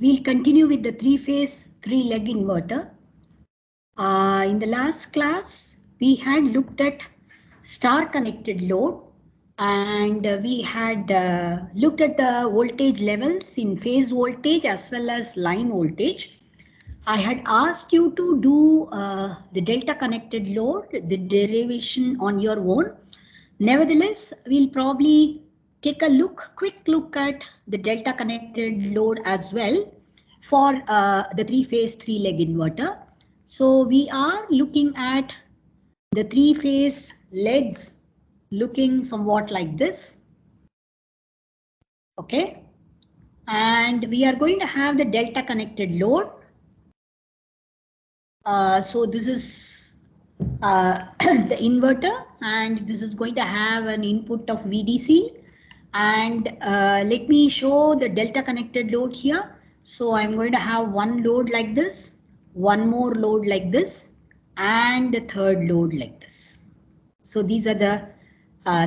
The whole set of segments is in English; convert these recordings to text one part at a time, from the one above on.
We'll continue with the three-phase, three-leg inverter. In the last class, we had looked at star-connected load, and we had looked at the voltage levels in phase voltage as well as line voltage. I had asked you to do the delta connected load, the derivation on your own. Nevertheless, we'll probably take a quick look at the delta connected load as well for the three-phase, three-leg inverter. So we are looking at the three-phase legs looking somewhat like this. Okay. And we are going to have the delta connected load. So this is the inverter, and this is going to have an input of VDC. And let me show the delta connected load here. So I'm going to have one load like this, one more load like this, and the third load like this. So these are the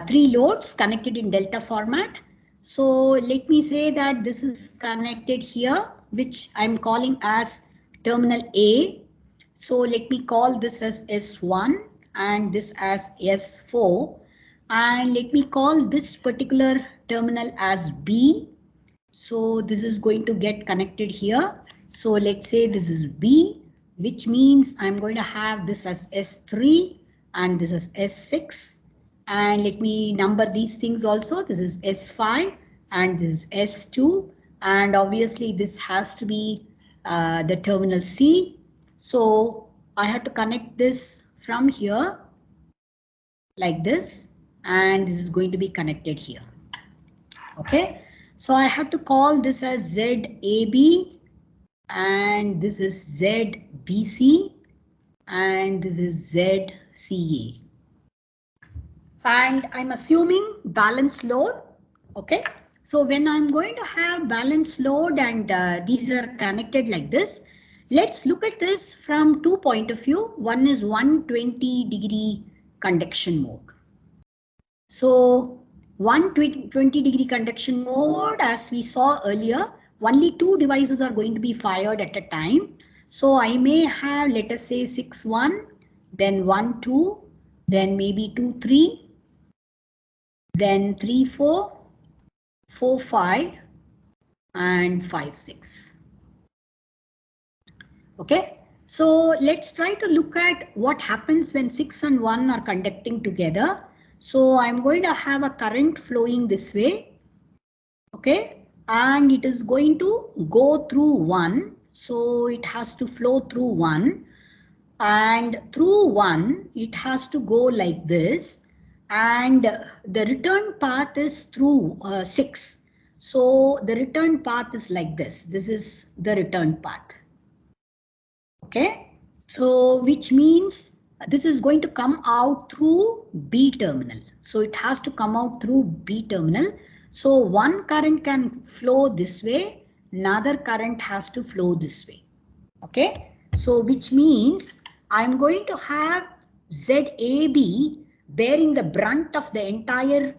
three loads connected in delta format. So let me say that this is connected here, which I'm calling as terminal A. So let me call this as S1 and this as S4. And let me call this particular terminal as B. So this is going to get connected here. So let's say this is B, which means I'm going to have this as S3 and this is S6. And let me number these things also. This is S5 and this is S2. And obviously this has to be the terminal C. So I have to connect this from here like this, and this is going to be connected here. Okay, so I have to call this as ZAB, and this is ZBC, and this is ZCA. And I'm assuming balanced load. Okay, so when I'm going to have balanced load and these are connected like this, let's look at this from two points of view. One is 120-degree conduction mode. So 120-degree conduction mode, as we saw earlier, only two devices are going to be fired at a time. So I may have, let us say 6-1, then 1-2, then maybe 2-3, then 3-4, 4-5, and 5-6. Okay, so let's try to look at what happens when 6 and 1 are conducting together. So I'm going to have a current flowing this way. Okay, and it is going to go through 1. So it has to flow through 1, and through 1 it has to go like this, and the return path is through 6. So the return path is like this. This is the return path. Okay, so which means this is going to come out through B terminal. So it has to come out through B terminal. So one current can flow this way, another current has to flow this way. Okay, so which means I'm going to have ZAB bearing the brunt of the entire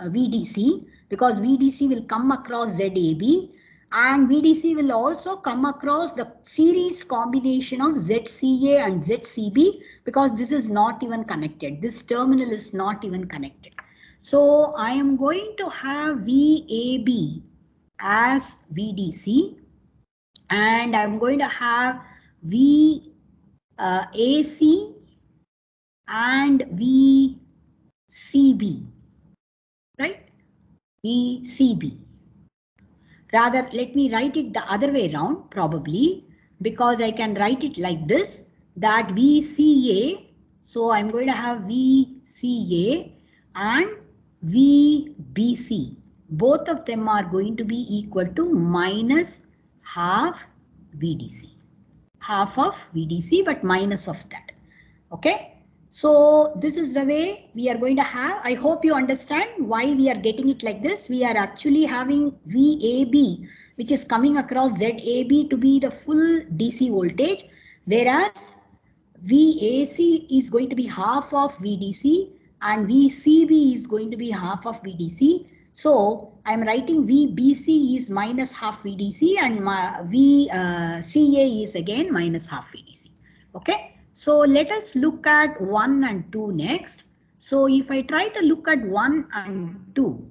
VDC, because VDC will come across ZAB. And VDC will also come across the series combination of ZCA and ZCB, because this is not even connected. This terminal is not even connected. So I am going to have VAB as VDC, and I'm going to have VAC and VCB, right? VCB. Rather, let me write it the other way around, probably, because I can write it like this, that VCA. So I'm going to have VCA and VBC. Both of them are going to be equal to minus half VDC. Half of VDC, but minus of that. Okay. So this is the way we are going to have. I hope you understand why we are getting it like this. We are actually having VAB, which is coming across ZAB to be the full DC voltage, whereas VAC is going to be half of VDC and VCB is going to be half of VDC. So I'm writing VBC is minus half VDC and my VCA is again minus half VDC. Okay. So let us look at 1 and 2 next. So if I try to look at 1 and 2,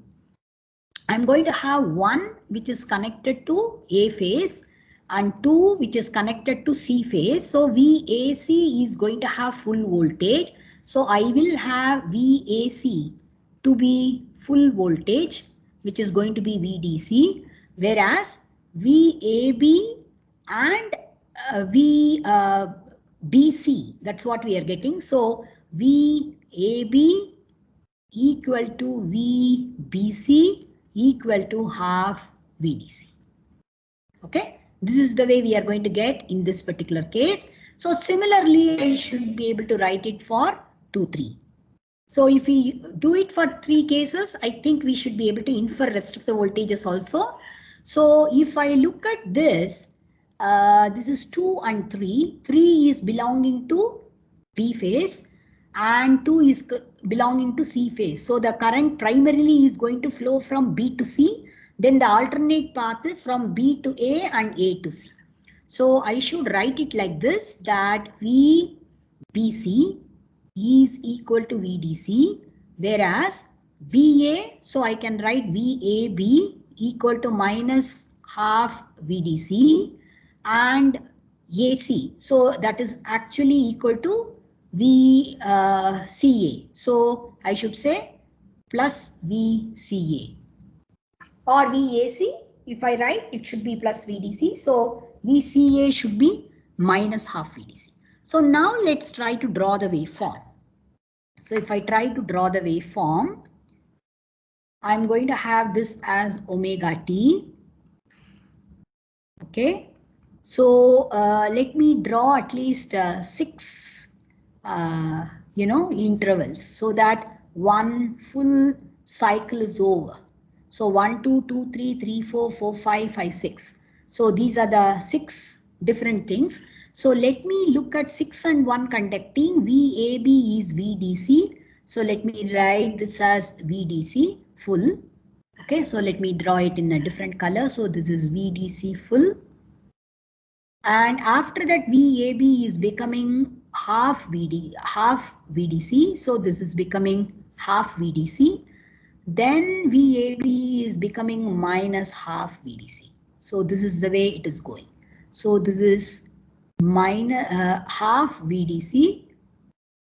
I'm going to have 1 which is connected to A phase and 2 which is connected to C phase. So VAC is going to have full voltage. So I will have VAC to be full voltage, which is going to be VDC, whereas VAB and VBC, that's what we are getting. So VAB equal to VBC equal to half VDC. Okay, this is the way we are going to get in this particular case. So similarly, I should be able to write it for 2, 3. So if we do it for 3 cases, I think we should be able to infer rest of the voltages also. So if I look at this, this is 2 and 3. 3 is belonging to B phase and 2 is belonging to C phase. So the current primarily is going to flow from B to C. Then the alternate path is from B to A and A to C. So I should write it like this, that VBC is equal to VDC, whereas VA, so I can write VAB equal to minus half VDC and AC. So that is actually equal to VCA. So I should say plus VCA or VAC. If I write, it should be plus VDC. So VCA should be minus half VDC. So now let's try to draw the waveform. So if I try to draw the waveform, I'm going to have this as omega t. Okay. So let me draw at least 6 intervals so that one full cycle is over. So 1, 2, 2, 3, 3, 4, 4, 5, 5, 6. So these are the 6 different things. So let me look at 6 and 1 conducting. VAB is VDC. So let me write this as VDC full. Okay, so let me draw it in a different color. So this is VDC full. And after that, VAB is becoming half VDC. So this is becoming half VDC. Then VAB is becoming minus half VDC. So this is the way it is going. So this is minus half VDC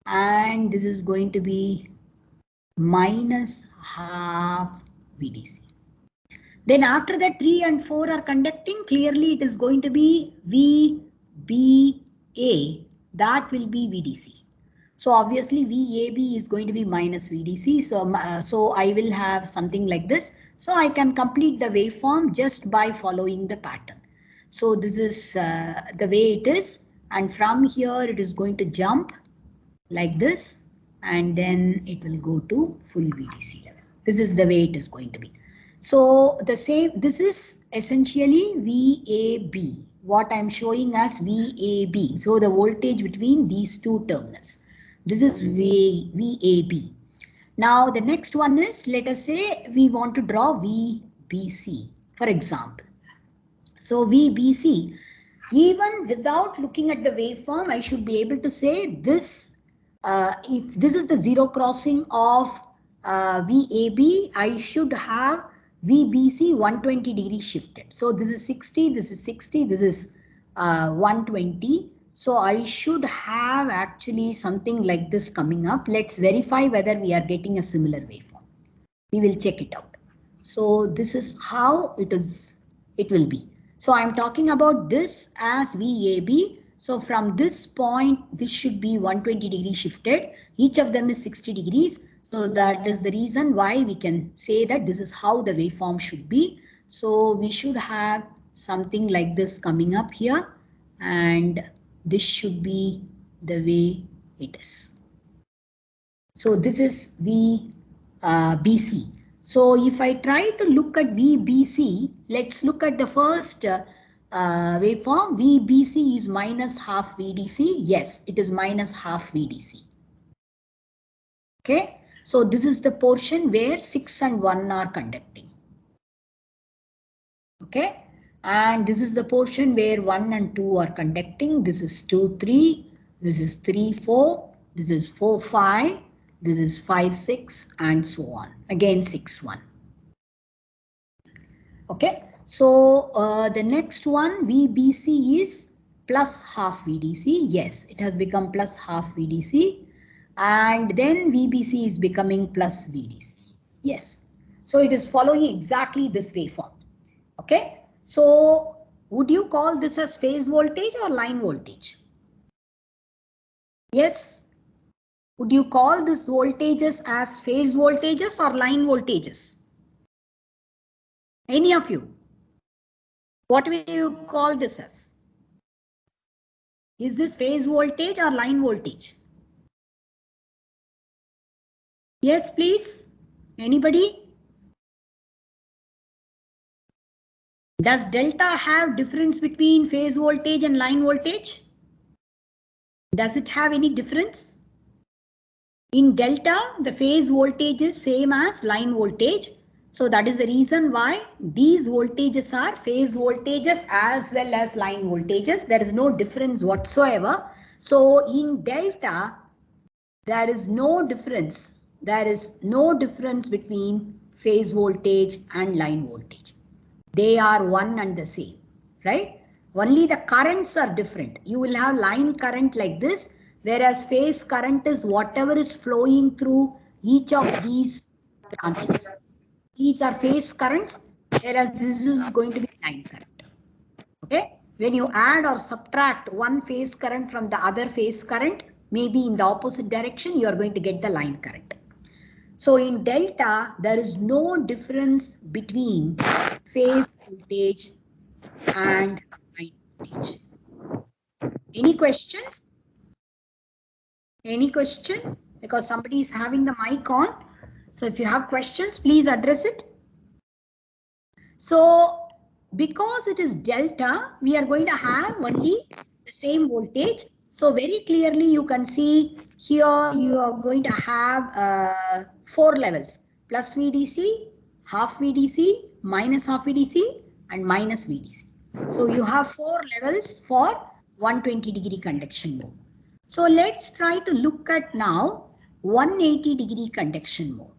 and this is going to be minus half VDC. Then after that 3 and 4 are conducting, clearly it is going to be VBA, that will be VDC. So obviously VAB is going to be minus VDC. So I will have something like this. So I can complete the waveform just by following the pattern. So this is the way it is. And from here it is going to jump like this. And then it will go to full VDC level. This is the way it is going to be. So the same, this is essentially VAB. What I'm showing as VAB. So the voltage between these two terminals. This is VAB. Now the next one is, let us say we want to draw VBC, for example. So VBC, even without looking at the waveform, I should be able to say this. If this is the zero crossing of VAB, I should have VBC 120 degrees shifted. So this is 60, this is 60, this is 120. So I should have actually something like this coming up. Let's verify whether we are getting a similar waveform. We will check it out. So this is how it will be. So I'm talking about this as VAB. So from this point, this should be 120 degrees shifted. Each of them is 60 degrees. So that is the reason why we can say that this is how the waveform should be. So we should have something like this coming up here. And this should be the way it is. So this is VBC. So if I try to look at VBC, let's look at the first waveform. VBC is minus half VDC. Yes, it is minus half VDC. Okay. So this is the portion where 6 and 1 are conducting. Okay. And this is the portion where 1 and 2 are conducting. This is 2, 3. This is 3, 4. This is 4, 5. This is 5, 6 and so on. Again 6, 1. Okay. So the next one VBC is plus half VDC. Yes, it has become plus half VDC. And then VBC is becoming plus VDC. Yes. So it is following exactly this waveform. Okay. So would you call this as phase voltage or line voltage? Yes. Would you call this voltages as phase voltages or line voltages? Any of you? What will you call this as? Is this phase voltage or line voltage? Yes, please. Anybody? Does delta have difference between phase voltage and line voltage? Does it have any difference? In delta, the phase voltage is same as line voltage. So that is the reason why these voltages are phase voltages as well as line voltages. There is no difference whatsoever. So in delta, there is no difference. There is no difference between phase voltage and line voltage. They are one and the same, right? Only the currents are different. You will have line current like this, whereas phase current is whatever is flowing through each of these branches. These are phase currents, whereas this is going to be line current. Okay? When you add or subtract one phase current from the other phase current, maybe in the opposite direction, you are going to get the line current. So in delta, there is no difference between phase voltage and line voltage. Any questions? Any question? Because somebody is having the mic on. So if you have questions, please address it. So because it is delta, we are going to have only the same voltage. So very clearly you can see here you are going to have 4 levels: plus VDC, half VDC, minus half VDC and minus VDC. So you have 4 levels for 120-degree conduction mode. So let's try to look at now 180-degree conduction mode.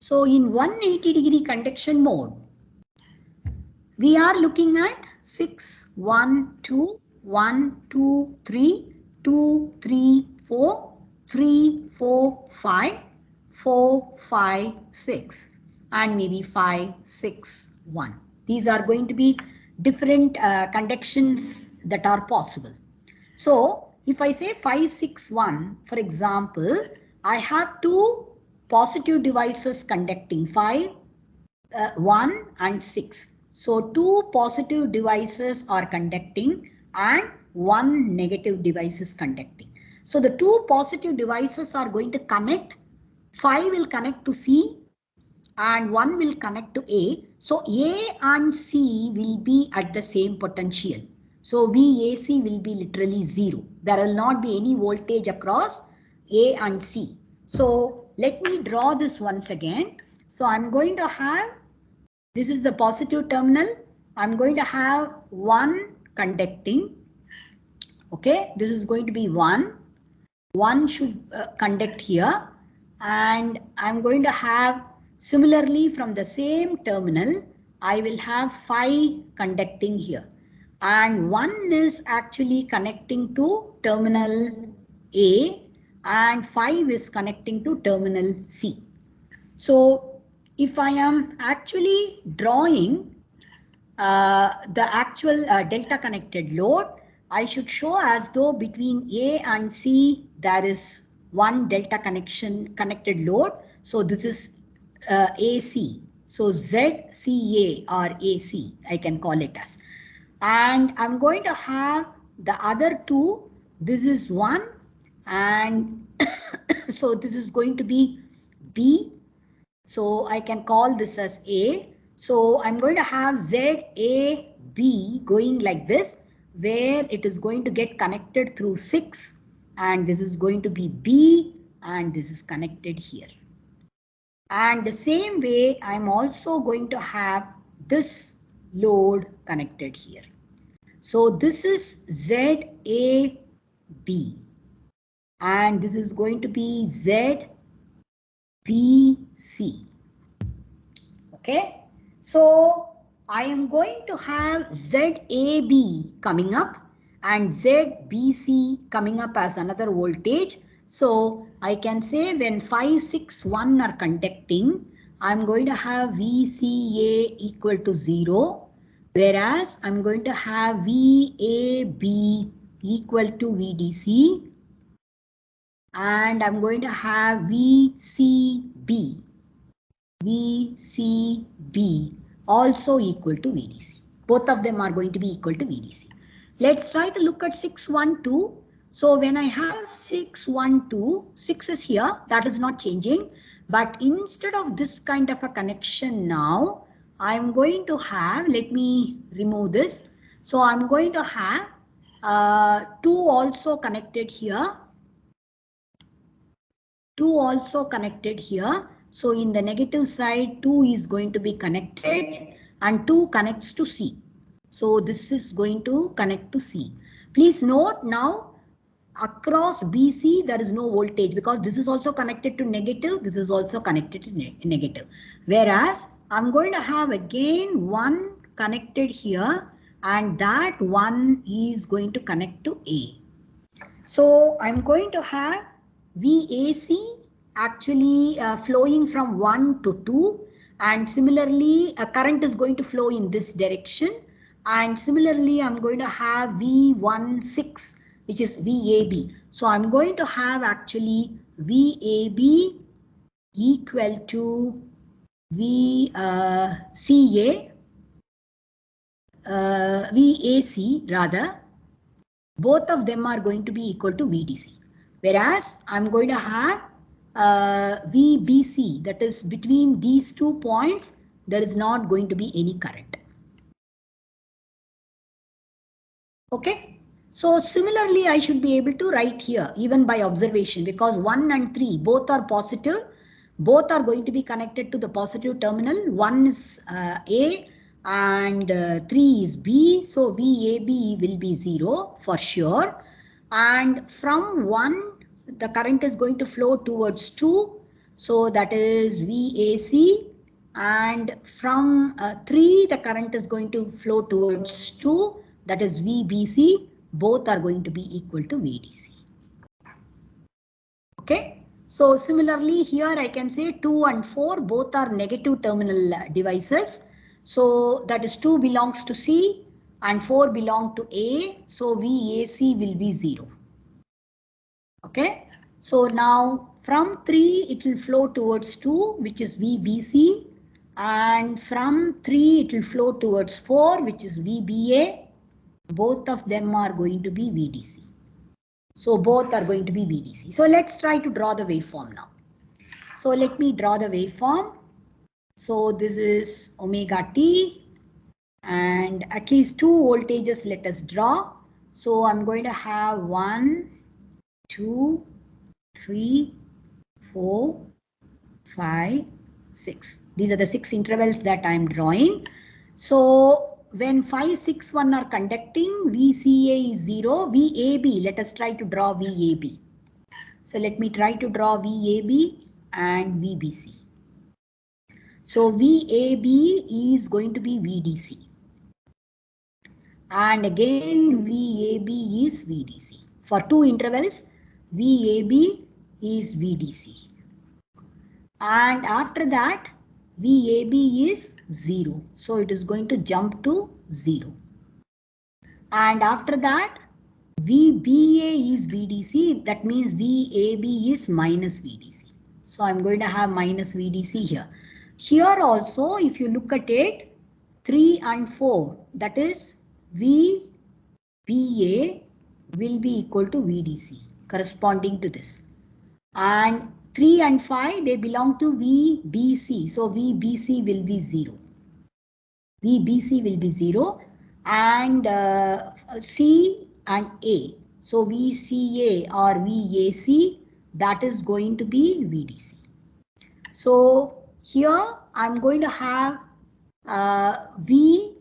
So in 180-degree conduction mode, we are looking at 6, 1, 2, 1, 2, 3, 2, 3, 4, 3, 4, 5, 4, 5, 6, and maybe 5, 6, 1. These are going to be different conductions that are possible. So if I say 5, 6, 1, for example, I have 2 positive devices conducting 5, 1 and 6. So 2 positive devices are conducting and 1 negative device is conducting. So the 2 positive devices are going to connect. 5 will connect to C and 1 will connect to A. So A and C will be at the same potential. So VAC will be literally 0. There will not be any voltage across A and C. So let me draw this once again. So I'm going to have, this is the positive terminal. I'm going to have 1 conducting. Okay, this is going to be 1. 1 should conduct here. And I'm going to have, similarly from the same terminal, I will have 5 conducting here. And 1 is actually connecting to terminal A and 5 is connecting to terminal C. So if I am actually drawing the actual delta connected load, I should show as though between A and C there is one delta connected load. So this is AC. So ZCA or AC, I can call it as. And I'm going to have the other 2. This is 1 and so this is going to be B. So I can call this as A. So I'm going to have ZAB going like this. where it is going to get connected through 6, and this is going to be B, and this is connected here. And the same way, I'm also going to have this load connected here. So this is ZAB, and this is going to be ZBC. Okay, so I am going to have ZAB coming up and ZBC coming up as another voltage. So I can say when 5, 6, 1 are conducting, I'm going to have VCA equal to 0, whereas I'm going to have VAB equal to VDC, and I'm going to have VCB also equal to VDC. Both of them are going to be equal to VDC. Let's try to look at 612. So when I have 612, 6 is here, that is not changing. But instead of this kind of a connection now, I'm going to have, let me remove this. So I'm going to have 2 also connected here. 2 also connected here. So in the negative side, 2 is going to be connected and 2 connects to C. So this is going to connect to C. Please note now across BC there is no voltage because this is also connected to negative. This is also connected to negative. Whereas I'm going to have again one connected here and that one is going to connect to A. So I'm going to have VAC actually flowing from 1 to 2, and similarly a current is going to flow in this direction, and similarly I'm going to have V16 which is VAB. So I'm going to have actually VAB equal to VAC rather. Both of them are going to be equal to VDC. Whereas I'm going to have VBC, that is between these 2 points, there is not going to be any current. Okay. So similarly, I should be able to write here even by observation because 1 and 3 both are positive. Both are going to be connected to the positive terminal. 1 is A and 3 is B. So VAB will be 0 for sure. And from 1, the current is going to flow towards 2. So that is VAC. And from 3, the current is going to flow towards 2. That is VBC. Both are going to be equal to VDC. Okay. So similarly here I can say 2 and 4 both are negative terminal devices. So that is 2 belongs to C and 4 belong to A. So VAC will be 0. Okay. So now from 3 it will flow towards 2 which is VBC, and from 3 it will flow towards 4 which is VBA. Both of them are going to be VDC. So both are going to be VDC. So let's try to draw the waveform now. So let me draw the waveform. So this is omega t and at least 2 voltages let us draw. So I'm going to have 1, 2, 3, 4, 5, 6. These are the 6 intervals that I'm drawing. So when 5, 6, 1 are conducting, VCA is 0. VAB, let us try to draw VAB. So let me try to draw VAB and VBC. So VAB is going to be VDC. And again VAB is VDC. For 2 intervals, VAB is VDC. And after that, VAB is 0. So it is going to jump to 0. And after that, VBA is VDC. That means VAB is minus VDC. So I'm going to have minus VDC here. Here also, if you look at it, 3 and 4, that is VBA will be equal to VDC corresponding to this. And 3 and 5, they belong to VBC. So VBC will be 0. VBC will be 0. And C and A. So VCA or VAC, that is going to be VDC. So here I'm going to have VBA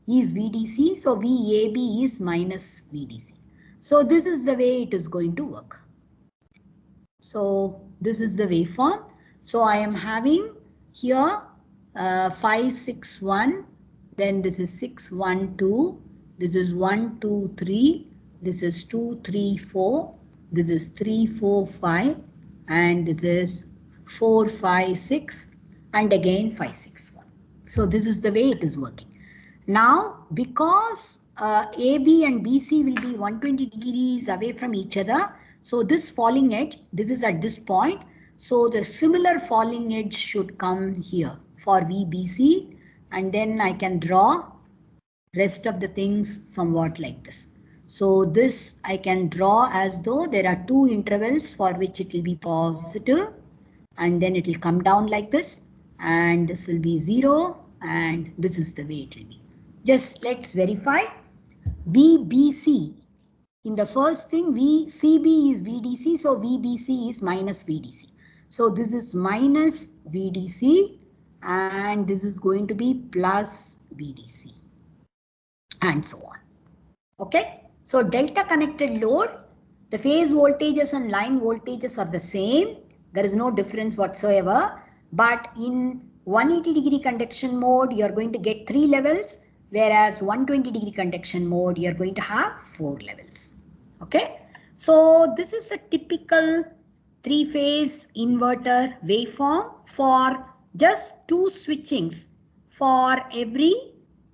is VDC, so VAB is minus VDC. So this is the way it is going to work. So this is the waveform. So I am having here 5, 6, 1, then this is 6, 1, 2, this is 1, 2, 3, this is 2, 3, 4, this is 3, 4, 5, and this is 4, 5, 6, and again 5, 6, 1. So this is the way it is working. Now, because AB and BC will be 120 degrees away from each other, so this falling edge, this is at this point, so the similar falling edge should come here for VBC, and then I can draw rest of the things somewhat like this. So this I can draw as though there are two intervals for which it will be positive, and then it will come down like this, and this will be 0, and this is the way it will be. Just let's verify. VBC, in the first thing, VCB is VDC, so VBC is minus VDC. So this is minus VDC, and this is going to be plus VDC, and so on. Okay, so delta connected load, the phase voltages and line voltages are the same. There is no difference whatsoever, but in 180 degree conduction mode, you are going to get 3 levels, whereas 120 degree conduction mode, you are going to have 4 levels. Okay, so this is a typical 3-phase inverter waveform for just 2 switchings for every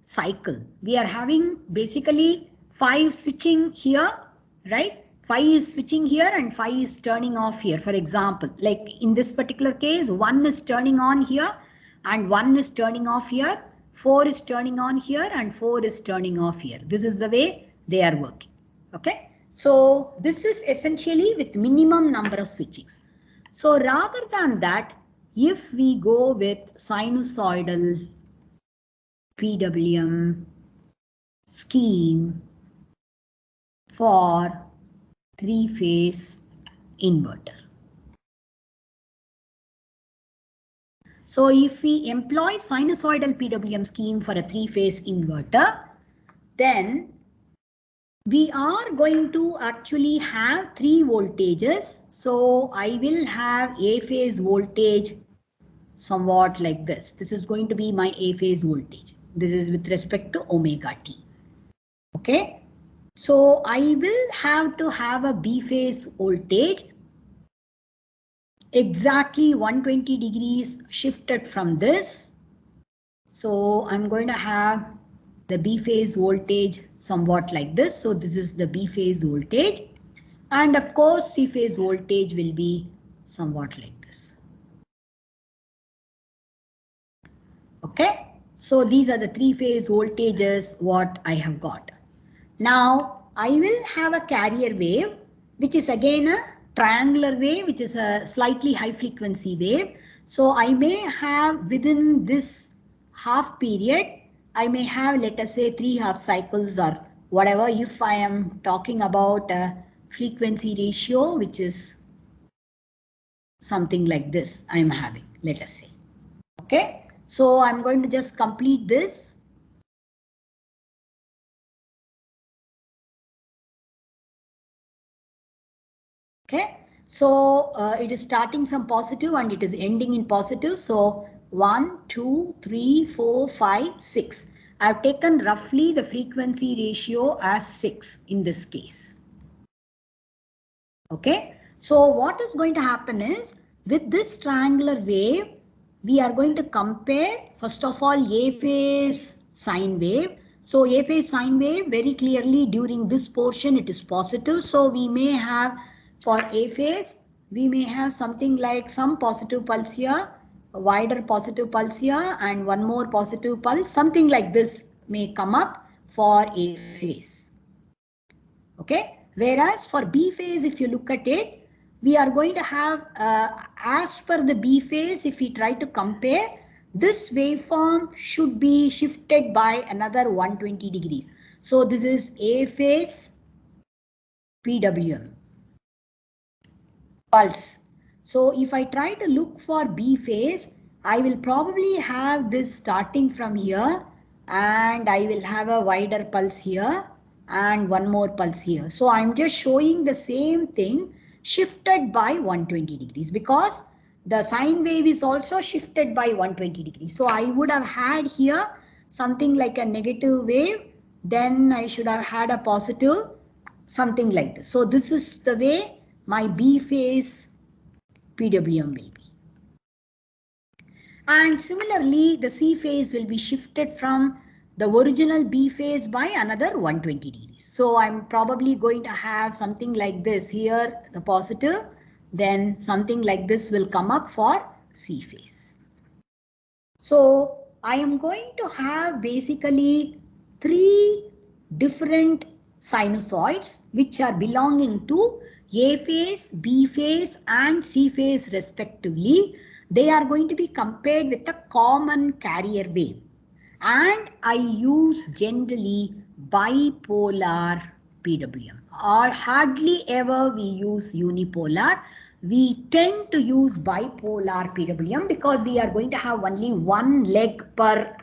cycle. We are having basically 5 switching here, right? 5 is switching here and 5 is turning off here. For example, like in this particular case, 1 is turning on here and 1 is turning off here. 4 is turning on here and 4 is turning off here. This is the way they are working. Okay. So this is essentially with minimum number of switchings. So rather than that, if we go with sinusoidal PWM scheme for 3-phase inverter. So if we employ sinusoidal PWM scheme for a 3-phase inverter, then we are going to actually have 3 voltages. So I will have A phase voltage somewhat like this. This is going to be my A phase voltage. This is with respect to omega t. Okay. So I will have to have a B phase voltage exactly 120 degrees shifted from this. So I'm going to have the B phase voltage somewhat like this. So this is the B phase voltage. And of course, C phase voltage will be somewhat like this. Okay. So these are the 3-phase voltages what I have got. Now I will have a carrier wave, which is again a triangular wave, which is a slightly high frequency wave. So I may have within this half period, I may have, let us say, 3 half cycles or whatever, if I am talking about a frequency ratio, which is something like this I am having, let us say. Okay. So I'm going to just complete this. Okay. So it is starting from positive and it is ending in positive. So 1, 2, 3, 4, 5, 6. I have taken roughly the frequency ratio as 6 in this case. Okay. So what is going to happen is with this triangular wave, we are going to compare first of all A phase sine wave. So A phase sine wave very clearly during this portion it is positive. So we may have for A phase, we may have something like some positive pulse here, a wider positive pulse here and one more positive pulse, something like this may come up for A phase. Okay. Whereas for B phase, if you look at it, we are going to have, as per the B phase, if we try to compare, this waveform should be shifted by another 120 degrees. So this is A phase PWM pulse. So if I try to look for B phase, I will probably have this starting from here and I will have a wider pulse here and one more pulse here. So I'm just showing the same thing shifted by 120 degrees because the sine wave is also shifted by 120 degrees. So I would have had here something like a negative wave, then I should have had a positive, something like this. So this is the way my B phase PWM will be. And similarly, the C phase will be shifted from the original B phase by another 120 degrees. So I'm probably going to have something like this here, the positive, then something like this will come up for C phase. So I am going to have basically three different sinusoids which are belonging to A phase, B phase and C phase respectively. They are going to be compared with a common carrier wave. And I use generally bipolar PWM. Or hardly ever we use unipolar. We tend to use bipolar PWM because we are going to have only one leg per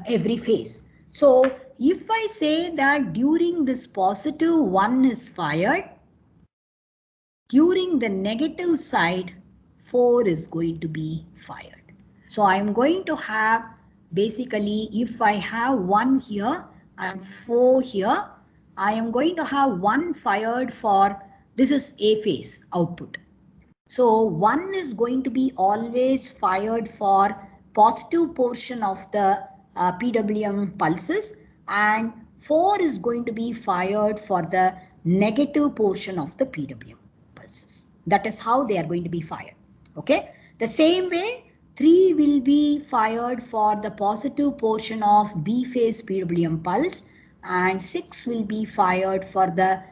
every phase. So if I say that during this positive 1 is fired, during the negative side 4 is going to be fired. So I am going to have basically if I have 1 here and 4 here, I am going to have 1 fired for, this is A phase output. So 1 is going to be always fired for positive portion of the PWM pulses and 4 is going to be fired for the negative portion of the PWM pulses. That is how they are going to be fired. Okay. The same way 3 will be fired for the positive portion of B phase PWM pulse and 6 will be fired for the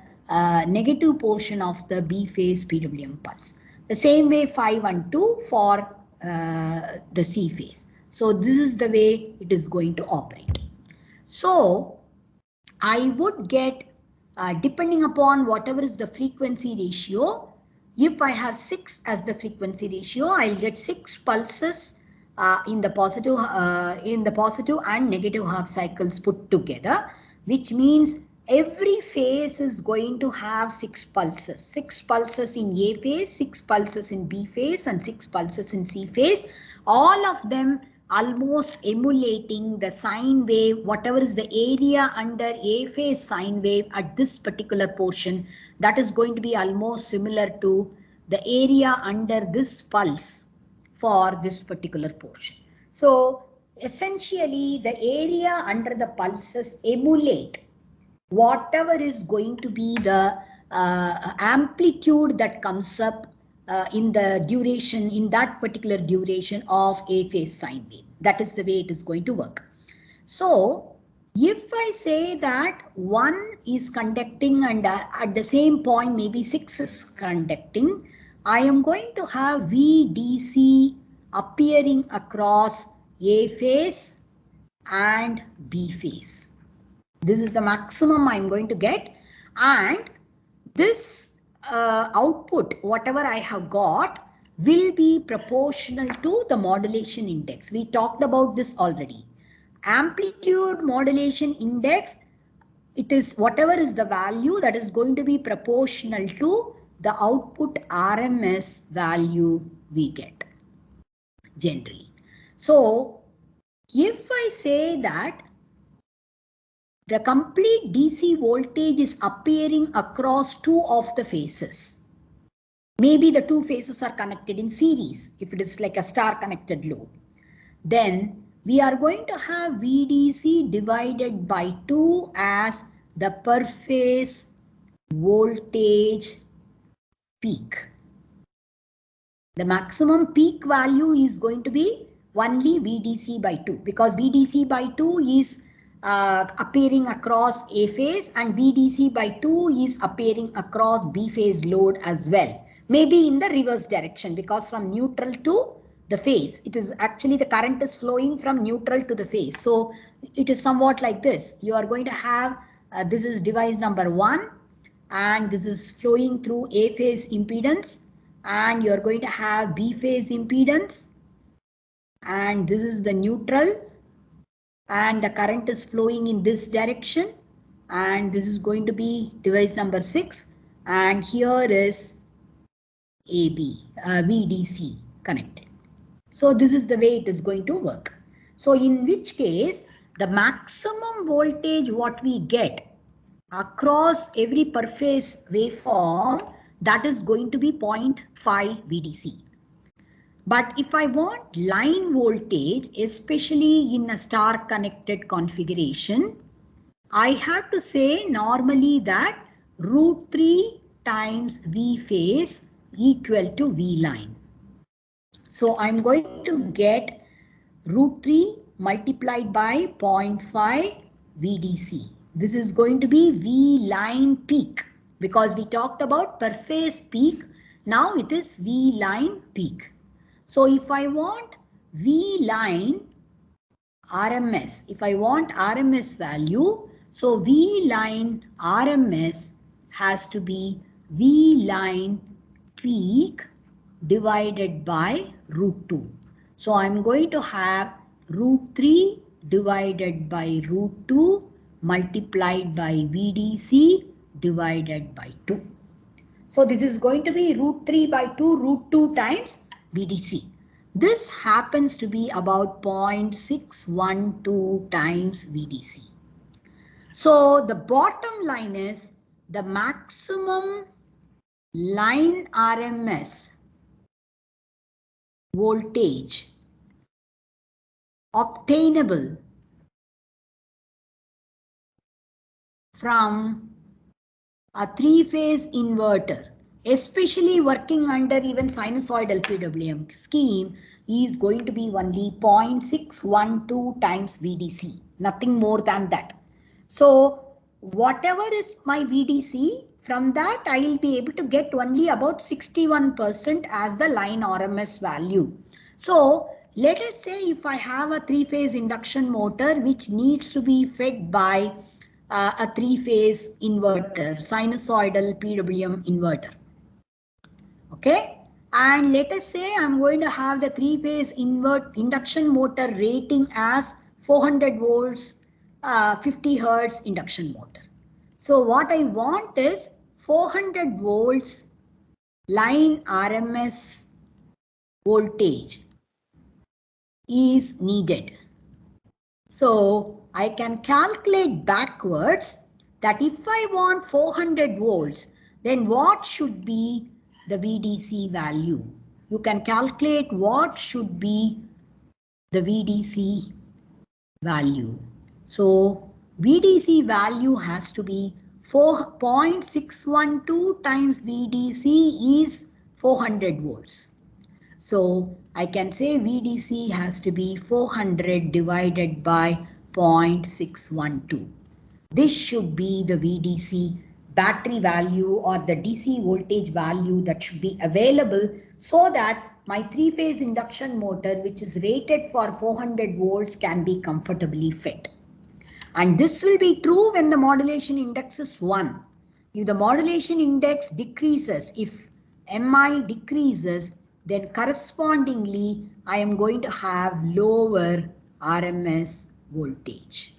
negative portion of the B phase PWM pulse. The same way 5 and 2 for the C phase. So this is the way it is going to operate. So I would get, depending upon whatever is the frequency ratio, if I have 6 as the frequency ratio, I'll get 6 pulses in the positive and negative half cycles put together, which means every phase is going to have 6 pulses. 6 pulses in A phase, 6 pulses in B phase and 6 pulses in C phase. All of them almost emulating the sine wave, whatever is the area under A phase sine wave at this particular portion, that is going to be almost similar to the area under this pulse for this particular portion. So essentially the area under the pulses emulate whatever is going to be the amplitude that comes up in the duration, in that particular duration of A phase sine wave. That is the way it is going to work. So if I say that 1 is conducting and at the same point maybe 6 is conducting, I am going to have VDC appearing across A phase and B phase. This is the maximum I'm going to get, and this output, whatever I have got, will be proportional to the modulation index. We talked about this already. Amplitude modulation index, it is whatever is the value that is going to be proportional to the output RMS value we get generally. So if I say that the complete DC voltage is appearing across 2 of the phases. Maybe the 2 phases are connected in series if it is like a star connected load. Then we are going to have VDC divided by 2 as the per phase voltage peak. The maximum peak value is going to be only VDC by 2 because VDC by 2 is appearing across A phase and VDC by 2 is appearing across B phase load as well. Maybe in the reverse direction because from neutral to the phase. It is actually the current is flowing from neutral to the phase. So it is somewhat like this. You are going to have this is device number 1 and this is flowing through A phase impedance, and you are going to have B phase impedance, and this is the neutral, and the current is flowing in this direction, and this is going to be device number 6, and here is VDC connected. So this is the way it is going to work. So in which case the maximum voltage what we get across every per phase waveform, that is going to be 0.5 VDC. But if I want line voltage, especially in a star connected configuration, I have to say normally that √3 times V phase equal to V line. So I'm going to get √3 multiplied by 0.5 VDC. This is going to be V line peak because we talked about per phase peak. Now it is V line peak. So if I want V line RMS, if I want RMS value, so V line RMS has to be V line peak divided by √2. So I'm going to have √3 divided by √2 multiplied by VDC divided by 2. So this is going to be √3 by 2, √2 times VDC. This happens to be about 0.612 times VDC. So the bottom line is the maximum line RMS voltage obtainable from a three-phase inverter, especially working under even sinusoidal PWM scheme, is going to be only 0.612 times VDC, nothing more than that. So whatever is my VDC, from that I will be able to get only about 61% as the line RMS value. So let us say if I have a three-phase induction motor which needs to be fed by a three-phase inverter, sinusoidal PWM inverter. Okay, and let us say I'm going to have the three-phase induction motor rating as 400 volts, 50 hertz induction motor. So what I want is 400 volts line RMS voltage is needed. So I can calculate backwards that if I want 400 volts, then what should be the VDC value? You can calculate what should be the VDC value. So VDC value has to be 4.612 times VDC is 400 volts. So I can say VDC has to be 400 divided by 0.612. This should be the VDC battery value or the DC voltage value that should be available so that my three-phase induction motor, which is rated for 400 volts, can be comfortably fed. And this will be true when the modulation index is 1. If the modulation index decreases, if MI decreases, then correspondingly I am going to have lower RMS voltage.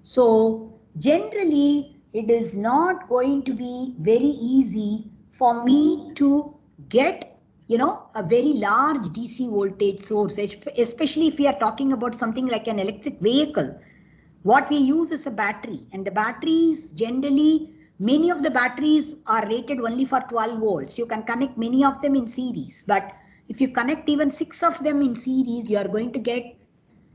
So generally it is not going to be very easy for me to get a very large DC voltage source, especially if we are talking about something like an electric vehicle. What we use is a battery, and the batteries generally, many of the batteries are rated only for 12 volts. You can connect many of them in series, but if you connect even 6 of them in series, you are going to get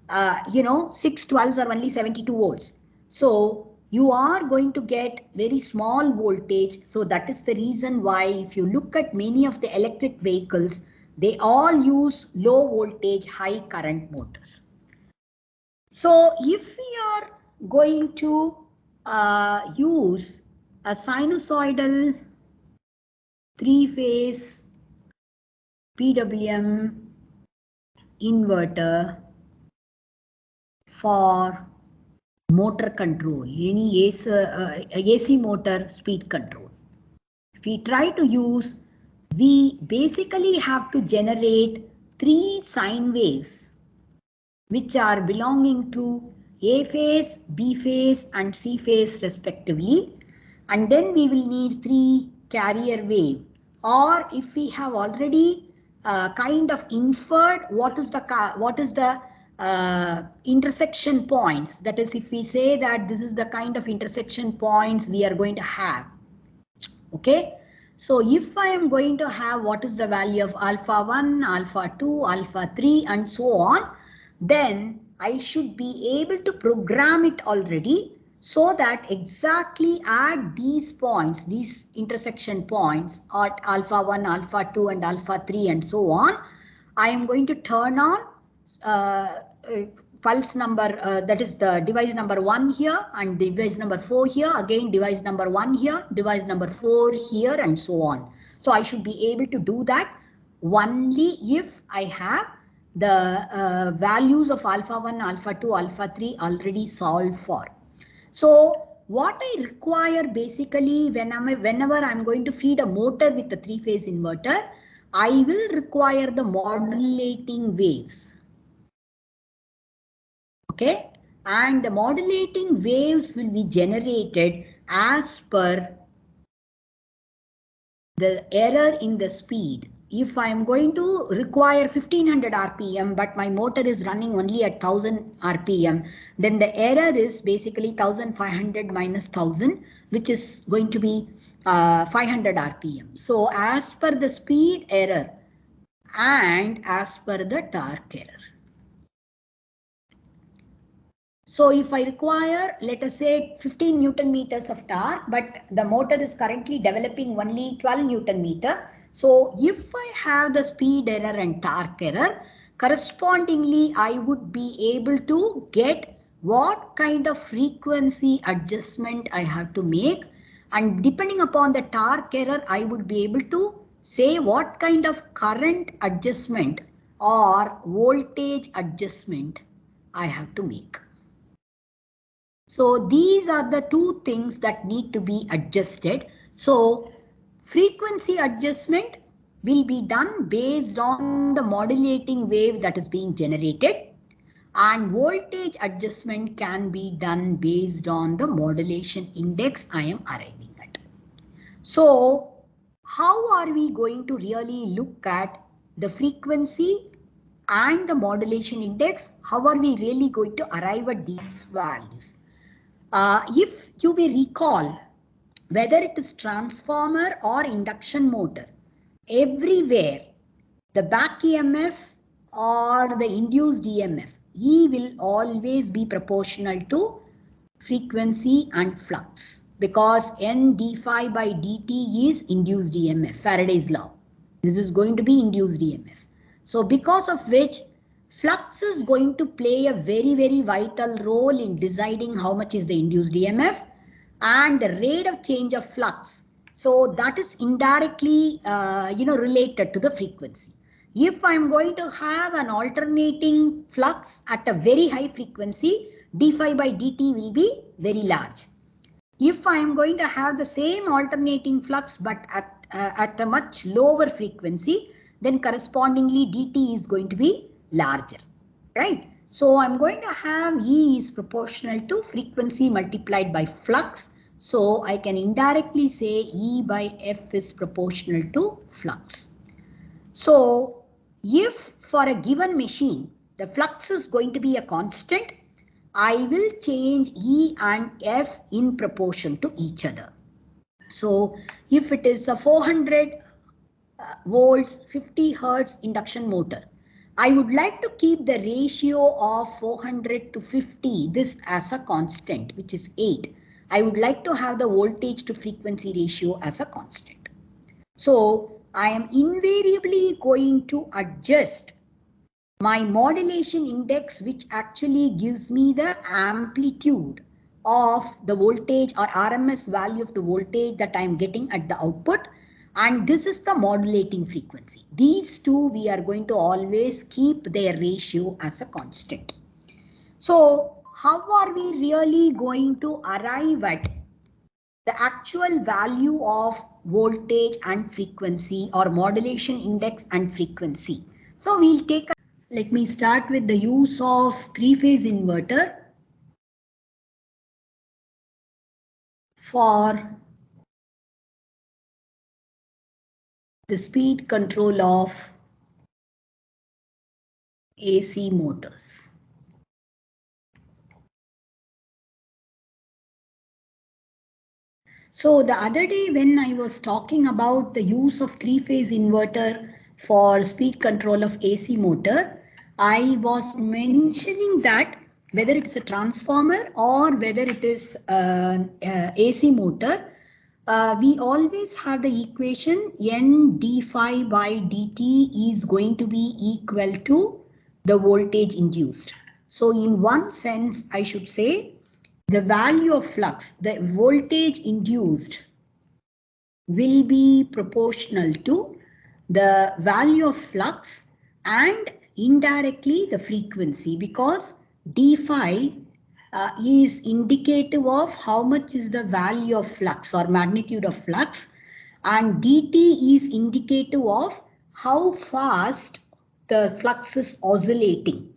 6 12s are only 72 volts. So you are going to get very small voltage. So that is the reason why if you look at many of the electric vehicles, they all use low voltage, high current motors. So if we are going to use a sinusoidal three-phase PWM inverter for motor control, any AC motor speed control. If we try to use, we basically have to generate 3 sine waves which are belonging to A phase, B phase and C phase respectively. And then we will need 3 carrier wave, or if we have already kind of inferred what is the intersection points, that is, if we say that this is the kind of intersection points we are going to have. Okay, so if I am going to have what is the value of alpha 1, alpha 2, alpha 3 and so on, then I should be able to program it already so that exactly at these points, these intersection points at alpha 1, alpha 2 and alpha 3 and so on, I am going to turn on pulse number, that is the device number 1 here and device number 4 here, again device number 1 here, device number 4 here and so on. So I should be able to do that only if I have the values of alpha 1, alpha 2, alpha 3 already solved for. So what I require basically whenever I'm going to feed a motor with the 3-phase inverter, I will require the modulating waves. Okay, and the modulating waves will be generated as per the error in the speed. If I am going to require 1500 RPM, but my motor is running only at 1000 RPM, then the error is basically 1500 minus 1000, which is going to be 500 RPM. So as per the speed error and as per the torque error. So if I require, let us say 15 Newton meters of torque, but the motor is currently developing only 12 Newton meter. So if I have the speed error and torque error, correspondingly, I would be able to get what kind of frequency adjustment I have to make. And depending upon the torque error, I would be able to say what kind of current adjustment or voltage adjustment I have to make. So these are the 2 things that need to be adjusted. So frequency adjustment will be done based on the modulating wave that is being generated, and voltage adjustment can be done based on the modulation index I am arriving at. So how are we going to really look at the frequency and the modulation index? How are we really going to arrive at these values? If you may recall, whether it is transformer or induction motor, everywhere the back EMF or the induced EMF, E will always be proportional to frequency and flux, because N d phi by dt is induced EMF, Faraday's law. This is going to be induced EMF. So because of which flux is going to play a very, very vital role in deciding how much is the induced EMF and the rate of change of flux. So that is indirectly, related to the frequency. If I'm going to have an alternating flux at a very high frequency, d phi by dt will be very large. If I am going to have the same alternating flux but at a much lower frequency, then correspondingly dt is going to be larger, right? So I'm going to have E is proportional to frequency multiplied by flux. So I can indirectly say E by F is proportional to flux. So if for a given machine, the flux is going to be a constant, I will change E and F in proportion to each other. So if it is a 400 volts, 50 hertz induction motor, I would like to keep the ratio of 400 to 50, this as a constant, which is 8. I would like to have the voltage to frequency ratio as a constant. So I am invariably going to adjust my modulation index, which actually gives me the amplitude of the voltage or RMS value of the voltage that I am getting at the output. and this is the modulating frequency. These two we are going to always keep their ratio as a constant. So how are we really going to arrive at the actual value of voltage and frequency, or modulation index and frequency? So we'll take let me start with the use of three-phase inverter for the speed control of AC motors. So the other day when I was talking about the use of three-phase inverter for speed control of AC motor, I was mentioning that whether it is a transformer or whether it is an AC motor, we always have the equation N d phi by dt is going to be equal to the voltage induced. So in one sense, I should say the value of flux, the voltage induced, will be proportional to the value of flux and indirectly the frequency, because d phi is indicative of how much is the value of flux or magnitude of flux, and dt is indicative of how fast the flux is oscillating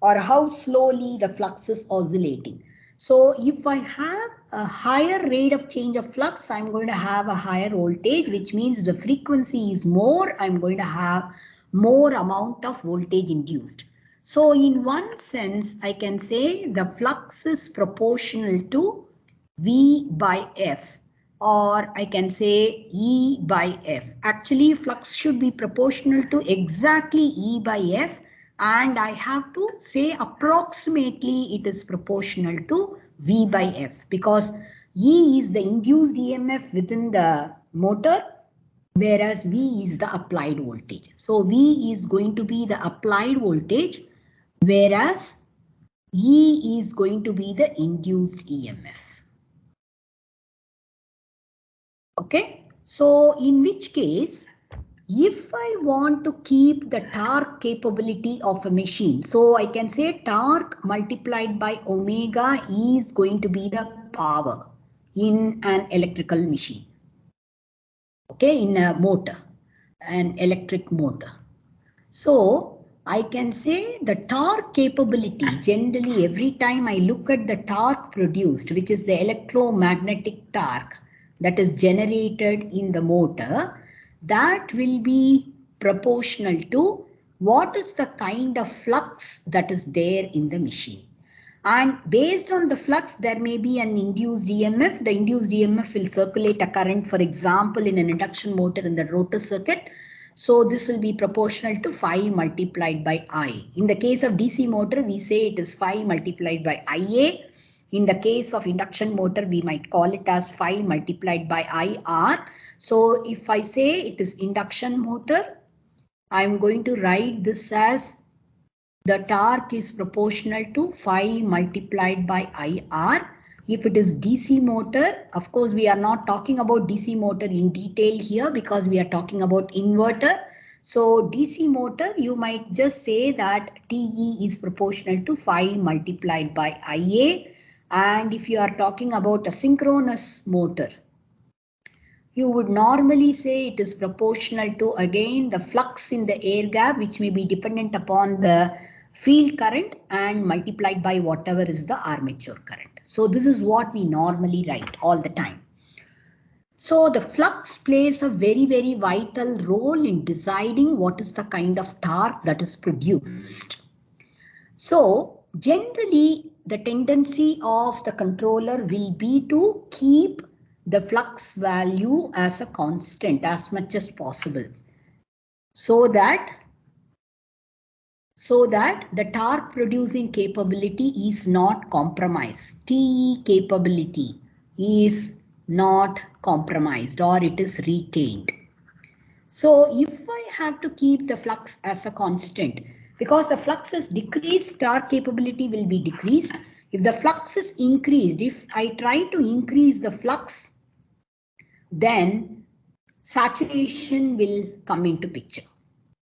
or how slowly the flux is oscillating. So if I have a higher rate of change of flux, I'm going to have a higher voltage, which means the frequency is more, I'm going to have more amount of voltage induced. So in one sense, I can say the flux is proportional to V by F, or I can say E by F. Actually, flux should be proportional to exactly E by F, and I have to say approximately it is proportional to V by F, because E is the induced EMF within the motor, whereas V is the applied voltage. So V is going to be the applied voltage, whereas E is going to be the induced EMF. Okay, so in which case, if I want to keep the torque capability of a machine, so I can say torque multiplied by omega is going to be the power in an electrical machine. Okay, in a motor, an electric motor. So I can say the torque capability, generally every time I look at the torque produced, which is the electromagnetic torque that is generated in the motor, that will be proportional to what is the kind of flux that is there in the machine. And based on the flux, there may be an induced EMF. The induced EMF will circulate a current, for example, in an induction motor in the rotor circuit. So this will be proportional to phi multiplied by I. In the case of DC motor, we say it is phi multiplied by IA. In the case of induction motor, we might call it as phi multiplied by IR. So if I say it is induction motor, I'm going to write this as the torque is proportional to phi multiplied by IR. If it is DC motor, of course, we are not talking about DC motor in detail here because we are talking about inverter. So DC motor, you might just say that TE is proportional to phi multiplied by IA. And if you are talking about a synchronous motor, you would normally say it is proportional to, again, the flux in the air gap, which may be dependent upon the field current and multiplied by whatever is the armature current. So this is what we normally write all the time. So the flux plays a very, very vital role in deciding what is the kind of torque that is produced. So generally, the tendency of the controller will be to keep the flux value as a constant as much as possible, so that the torque producing capability is not compromised. TE capability is not compromised, or it is retained. So if I have to keep the flux as a constant, because the flux is decreased, torque capability will be decreased. If the flux is increased, if I try to increase the flux, then saturation will come into picture.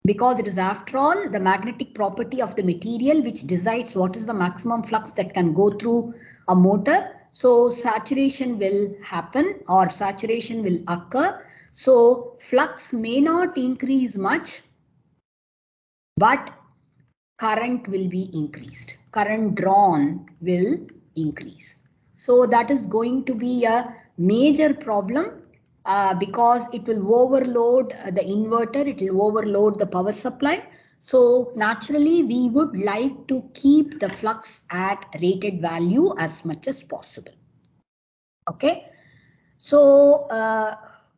Because it is, after all, the magnetic property of the material which decides what is the maximum flux that can go through a motor. So saturation will happen, or saturation will occur. So flux may not increase much, but current will be increased. Current drawn will increase. So that is going to be a major problem because it will overload the inverter, it will overload the power supply. So naturally we would like to keep the flux at rated value as much as possible. Okay. So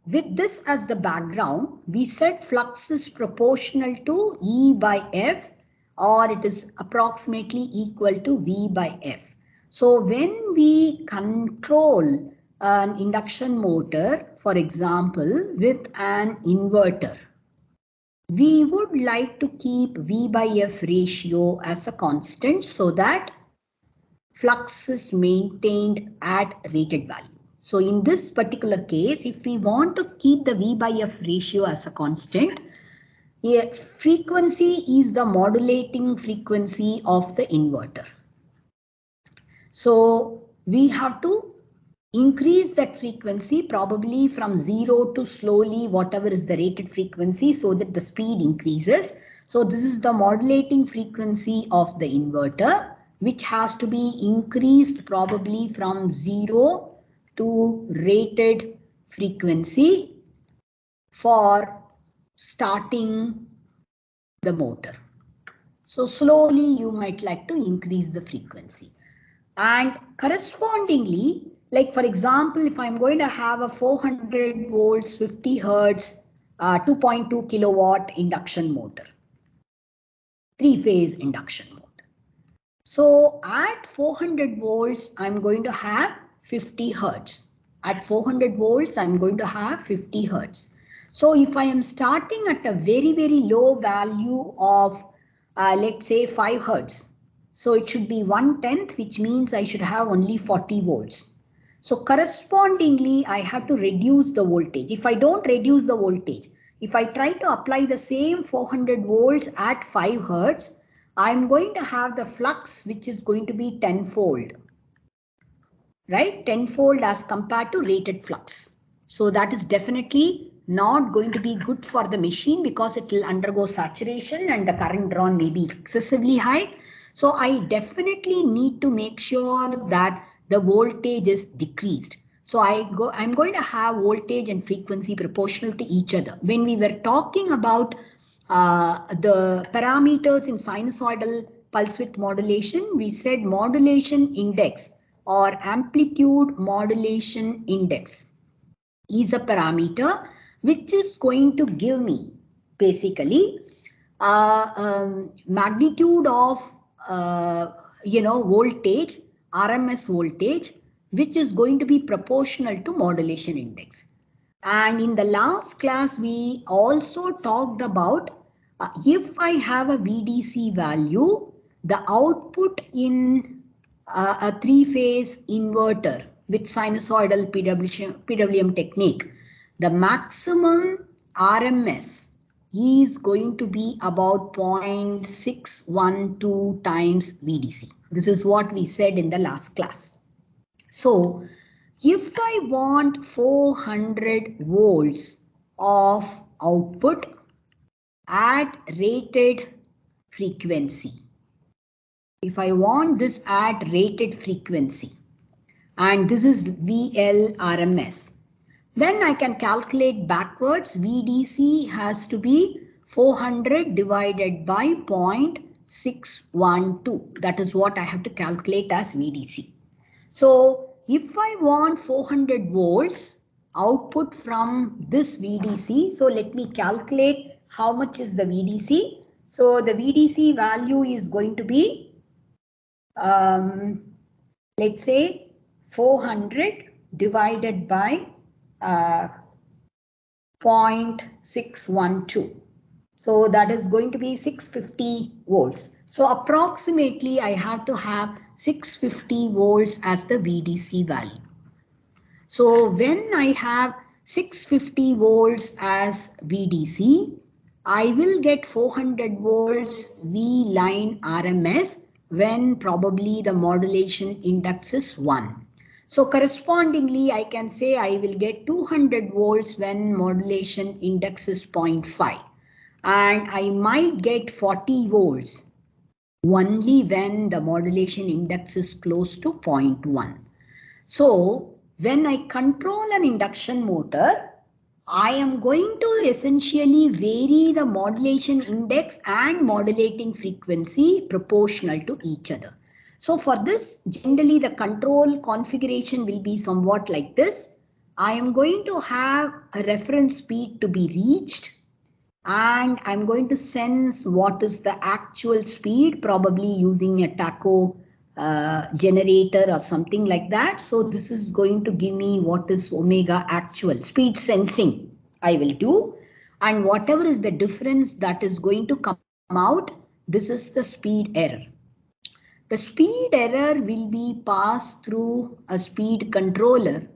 with this as the background, we said flux is proportional to E by F, or it is approximately equal to V by F. So when we control an induction motor, for example, with an inverter, we would like to keep V by F ratio as a constant so that flux is maintained at rated value. So in this particular case, if we want to keep the V by F ratio as a constant, frequency is the modulating frequency of the inverter. So we have to increase that frequency probably from 0 to slowly whatever is the rated frequency so that the speed increases. So this is the modulating frequency of the inverter, which has to be increased probably from 0 to rated frequency for starting the motor. So slowly you might like to increase the frequency. And correspondingly, like for example, if I'm going to have a 400 volts, 50 hertz, 2.2 kilowatt induction motor, three-phase induction motor. So at 400 volts, I'm going to have 50 hertz. At 400 volts, I'm going to have 50 hertz. So if I am starting at a very, very low value of, let's say 5 hertz, so it should be 1/10, which means I should have only 40 volts. So correspondingly, I have to reduce the voltage. If I don't reduce the voltage, if I try to apply the same 400 volts at 5 hertz, I'm going to have the flux which is going to be tenfold, right? Tenfold as compared to rated flux. So that is definitely not going to be good for the machine because it will undergo saturation and the current drawn may be excessively high. So I definitely need to make sure that the voltage is decreased. So I'm going to have voltage and frequency proportional to each other. When we were talking about the parameters in sinusoidal pulse width modulation, we said modulation index or amplitude modulation index is a parameter which is going to give me basically magnitude of voltage, RMS voltage, which is going to be proportional to modulation index. And in the last class, we also talked about if I have a VDC value, the output in a three-phase inverter with sinusoidal PWM technique, the maximum RMS is going to be about 0.612 times VDC. This is what we said in the last class. So if I want 400 volts of output at rated frequency, if I want this at rated frequency, and this is VL RMS, then I can calculate backwards. VDC has to be 400 divided by 0.612. That is what I have to calculate as VDC. So if I want 400 volts output from this VDC, so let me calculate how much is the VDC. So the VDC value is going to be, let's say 400 divided by 0.612. So that is going to be 650 volts. So approximately I have to have 650 volts as the VDC value. So when I have 650 volts as VDC. I will get 400 volts V line RMS when probably the modulation index is 1. So correspondingly, I can say I will get 200 volts when modulation index is 0.5. And I might get 40 volts only when the modulation index is close to 0.1. So when I control an induction motor, I am going to essentially vary the modulation index and modulating frequency proportional to each other. So for this, generally the control configuration will be somewhat like this. I am going to have a reference speed to be reached, and I'm going to sense what is the actual speed, probably using a tacho generator or something like that. So this is going to give me what is omega actual speed sensing I will do, and whatever is the difference that is going to come out, this is the speed error. The speed error will be passed through a speed controller,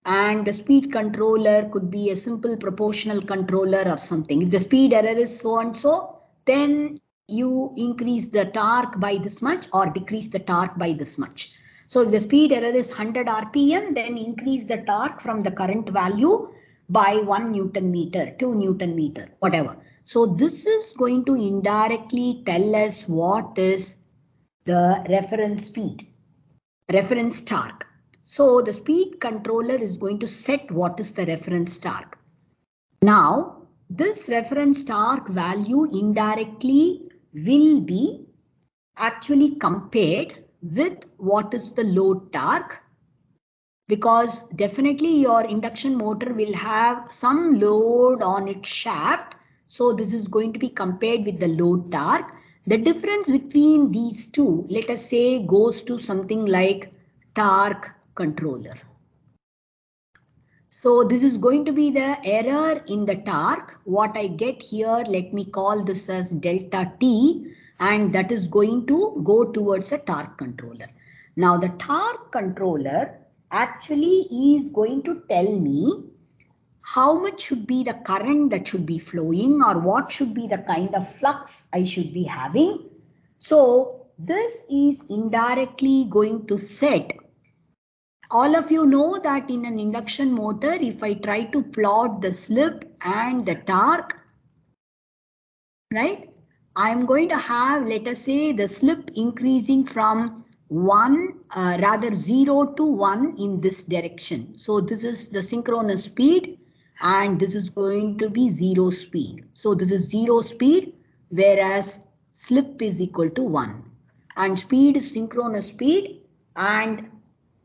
and the speed controller could be a simple proportional controller or something. If the speed error is so and so, then you increase the torque by this much or decrease the torque by this much. So if the speed error is 100 RPM, then increase the torque from the current value by 1 Newton meter, 2 Newton meter, whatever. So this is going to indirectly tell us what is the reference speed, reference torque. So the speed controller is going to set what is the reference torque. Now, this reference torque value indirectly will be actually compared with what is the load torque, because definitely your induction motor will have some load on its shaft. So this is going to be compared with the load torque. The difference between these two, let us say, goes to something like torque controller. So this is going to be the error in the torque. What I get here, let me call this as delta T, and that is going to go towards a torque controller. Now the torque controller actually is going to tell me how much should be the current that should be flowing, or what should be the kind of flux I should be having. So this is indirectly going to set. All of you know that in an induction motor, if I try to plot the slip and the torque, right, I'm going to have, let us say, the slip increasing from 0 to 1 in this direction. So this is the synchronous speed, and this is going to be 0 speed. So this is 0 speed, whereas slip is equal to 1. And speed is synchronous speed, and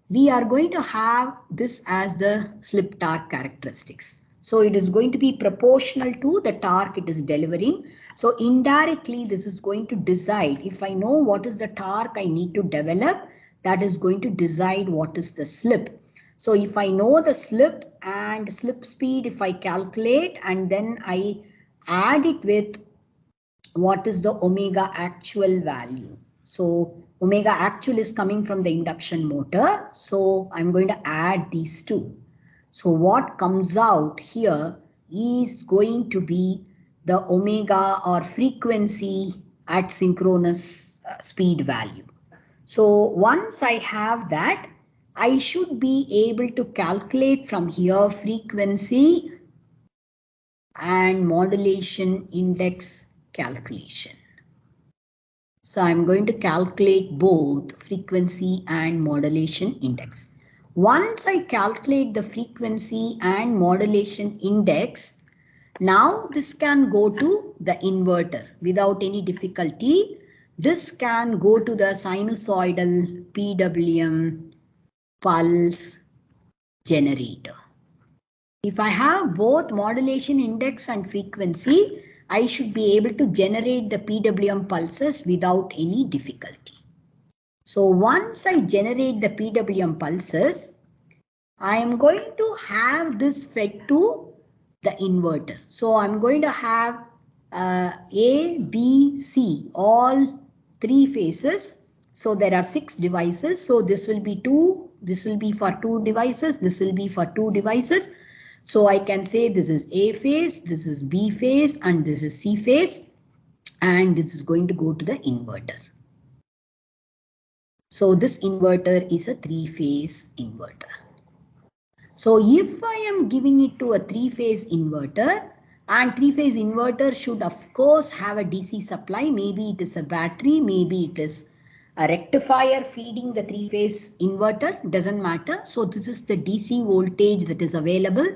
we are going to have this as the slip torque characteristics. So it is going to be proportional to the torque it is delivering. So indirectly, this is going to decide, if I know what is the torque I need to develop, that is going to decide what is the slip. So if I know the slip and slip speed, if I calculate and then I add it with what is the omega actual value. So omega actual is coming from the induction motor. So I'm going to add these two. So what comes out here is going to be the omega or frequency at synchronous speed value. So once I have that, I should be able to calculate from here frequency and modulation index calculation. So I'm going to calculate both frequency and modulation index. Once I calculate the frequency and modulation index, now this can go to the inverter without any difficulty. This can go to the sinusoidal PWM pulse generator. If I have both modulation index and frequency, I should be able to generate the PWM pulses without any difficulty. So once I generate the PWM pulses, I am going to have this fed to the inverter. So I'm going to have A, B, C, all three phases. So there are 6 devices. So this will be 2, this will be for 2 devices, this will be for 2 devices. So I can say this is A phase, this is B phase, and this is C phase, and this is going to go to the inverter. So this inverter is a three-phase inverter. So if I am giving it to a three-phase inverter, and three-phase inverter should of course have a DC supply, maybe it is a battery, maybe it is a rectifier feeding the three-phase inverter, doesn't matter. So this is the DC voltage that is available,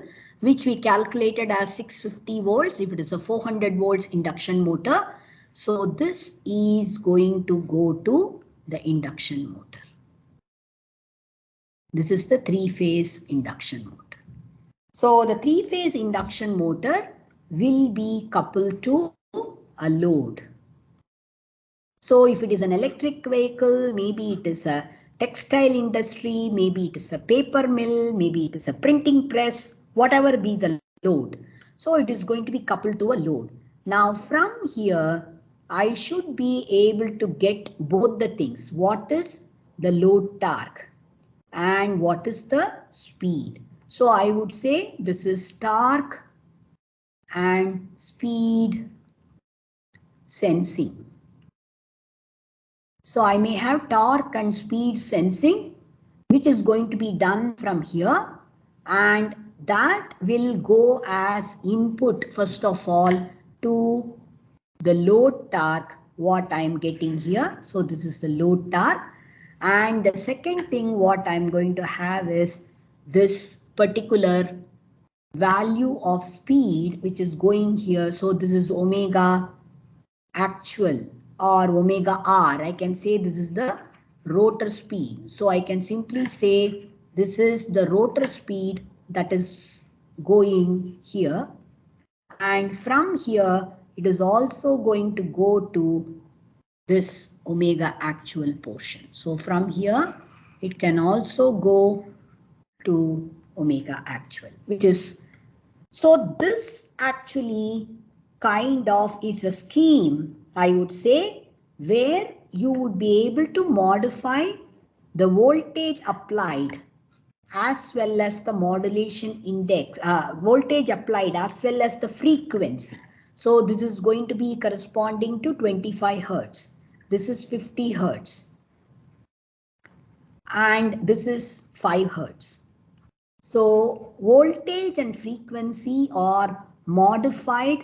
which we calculated as 650 volts if it is a 400 volts induction motor. So this is going to go to the induction motor. This is the three-phase induction motor. So the three-phase induction motor will be coupled to a load. So if it is an electric vehicle, maybe it is a textile industry, maybe it is a paper mill, maybe it is a printing press, whatever be the load. So it is going to be coupled to a load. Now from here, I should be able to get both the things. What is the load torque and what is the speed? So I would say this is torque and speed sensing. So I may have torque and speed sensing, which is going to be done from here, and that will go as input first of all to the load torque, what I am getting here. So this is the load torque. And the second thing what I'm going to have is this particular value of speed which is going here. So this is omega actual or omega r. I can say this is the rotor speed. So I can simply say this is the rotor speed that is going here. And from here, it is also going to go to this omega actual portion. So from here, it can also go to omega actual, which is, so this actually kind of is a scheme, I would say, where you would be able to modify the voltage applied as well as the modulation index, voltage applied as well as the frequency. So this is going to be corresponding to 25 Hertz. This is 50 Hertz. And this is 5 Hertz. So voltage and frequency are modified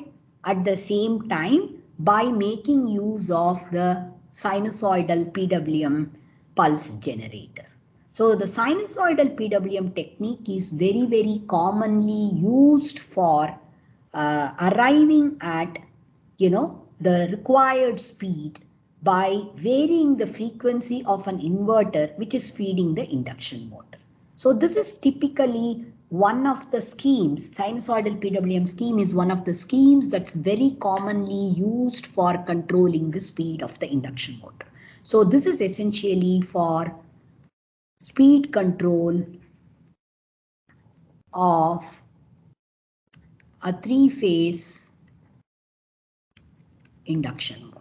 at the same time by making use of the sinusoidal PWM pulse generator. So the sinusoidal PWM technique is very, very commonly used for arriving at, the required speed by varying the frequency of an inverter which is feeding the induction motor. So this is typically one of the schemes, sinusoidal PWM scheme is one of the schemes that's very commonly used for controlling the speed of the induction motor. So this is essentially for speed control of a three-phase induction motor.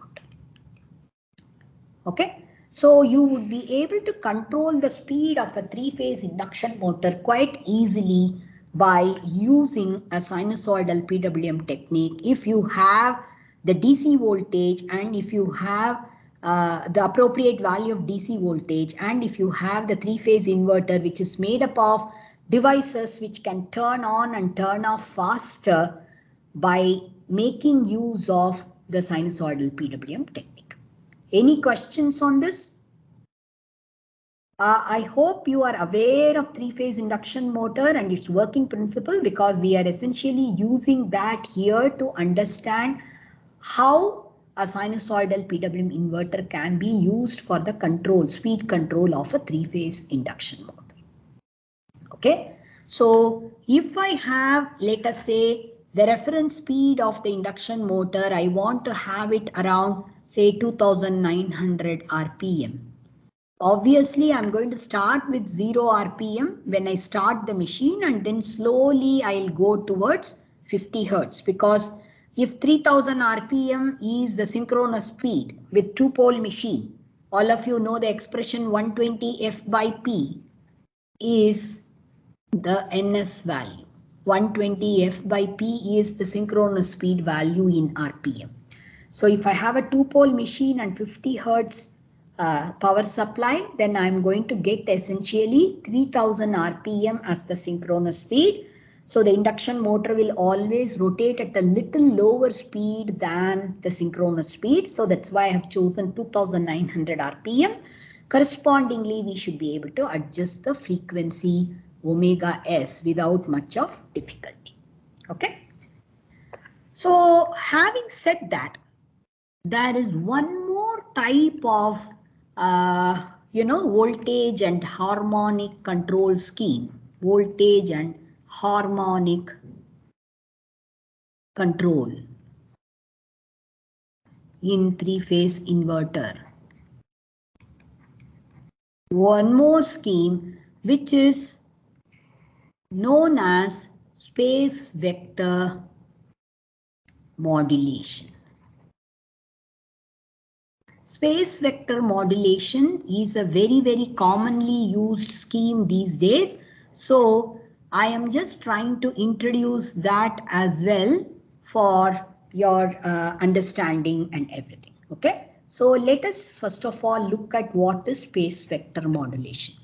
Okay, so you would be able to control the speed of a three-phase induction motor quite easily by using a sinusoidal PWM technique if you have the DC voltage and if you have the appropriate value of DC voltage and if you have the three-phase inverter which is made up of devices which can turn on and turn off faster by making use of the sinusoidal PWM technique. Any questions on this? I hope you are aware of three-phase induction motor and its working principle because we are essentially using that here to understand how a sinusoidal PWM inverter can be used for the control, speed control of a three-phase induction motor. Okay, so if I have, let us say, the reference speed of the induction motor, I want to have it around, say, 2900 RPM. Obviously, I'm going to start with 0 RPM when I start the machine and then slowly I'll go towards 50 Hertz because if 3000 RPM is the synchronous speed with two-pole machine, all of you know the expression 120 F by P is the NS value. 120 F by P is the synchronous speed value in RPM. So if I have a 2-pole machine and 50 Hertz power supply, then I'm going to get essentially 3000 RPM as the synchronous speed. So the induction motor will always rotate at a little lower speed than the synchronous speed. So that's why I have chosen 2900 RPM. Correspondingly, we should be able to adjust the frequency omega s without much of difficulty. Okay. So having said that, there is one more type of voltage and harmonic control scheme. Voltage and harmonic control in three-phase inverter. One more scheme which is known as space vector modulation. Space vector modulation is a very commonly used scheme these days. So I am just trying to introduce that as well for your understanding and everything. Okay. So let us first of all look at what is space vector modulation.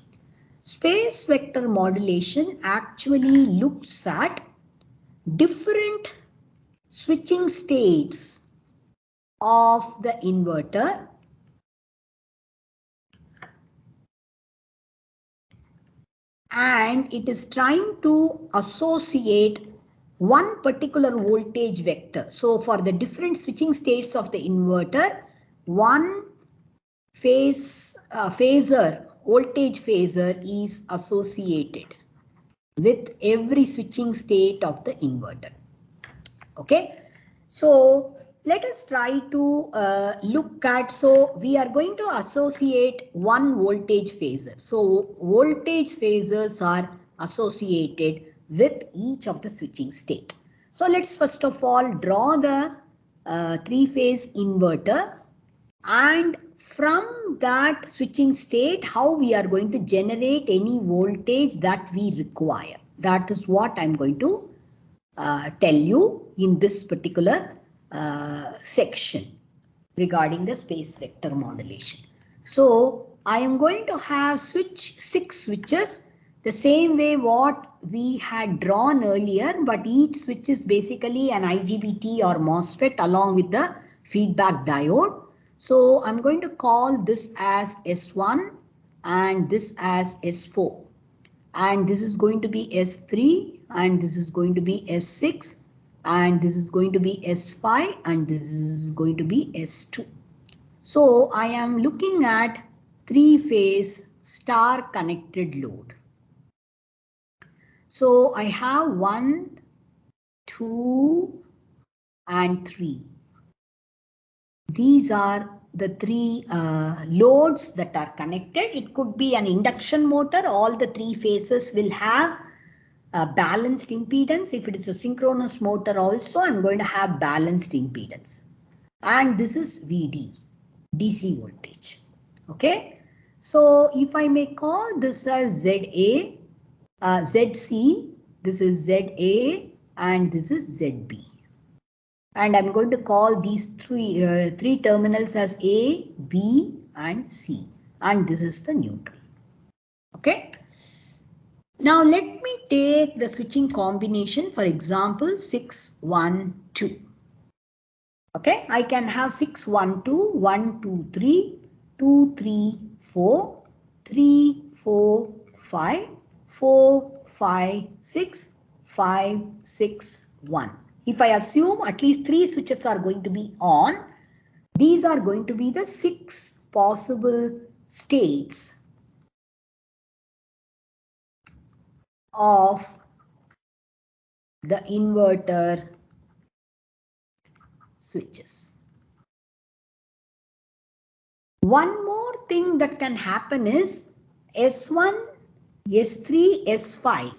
Space vector modulation actually looks at different switching states of the inverter and it is trying to associate one particular voltage vector. So for the different switching states of the inverter, one phasor, voltage phasor is associated with every switching state of the inverter. Okay, so let us try to look at, so we are going to associate one voltage phasor. So voltage phasors are associated with each of the switching state. So let's first of all draw the three-phase inverter, and from that switching state, how we are going to generate any voltage that we require. That is what I'm going to tell you in this particular section regarding the space vector modulation. So I am going to have 6 switches the same way what we had drawn earlier, but each switch is basically an IGBT or MOSFET along with the feedback diode. So I'm going to call this as S1 and this as S4. And this is going to be S3 and this is going to be S6 and this is going to be S5 and this is going to be S2. So I am looking at three-phase star connected load. So I have 1, 2 and 3. These are the 3 loads that are connected. It could be an induction motor. All the 3 phases will have a balanced impedance. If it is a synchronous motor also, I'm going to have balanced impedance. And this is VD, DC voltage. Okay. So if I may call this as ZA, ZC, this is ZA and this is ZB. And I'm going to call these three terminals as A, B and C. And this is the neutral. Okay. Now let me take the switching combination, for example, 6, 1, 2. Okay, I can have 6, 1, 2, 1, 2, 3, 2, 3, 4, 3, 4, 5, 4, 5, 6, 5, 6, 1. If I assume at least 3 switches are going to be on, these are going to be the 6 possible states of the inverter switches. One more thing that can happen is S1, S3, S5.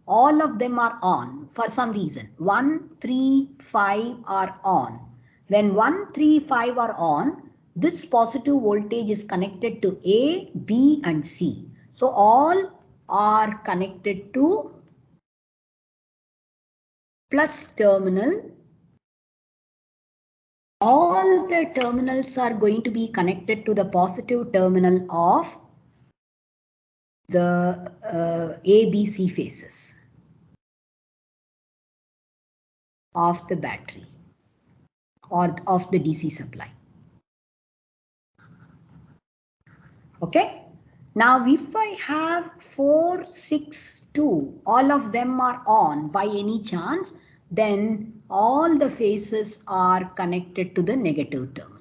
All of them are on for some reason. 1, 3, 5 are on. When 1, 3, 5 are on, this positive voltage is connected to A, B and C. So all are connected to plus terminal. All the terminals are going to be connected to the positive terminal of the ABC phases of the battery or of the DC supply. Okay. Now if I have 4, 6, 2, all of them are on by any chance, then all the phases are connected to the negative terminal.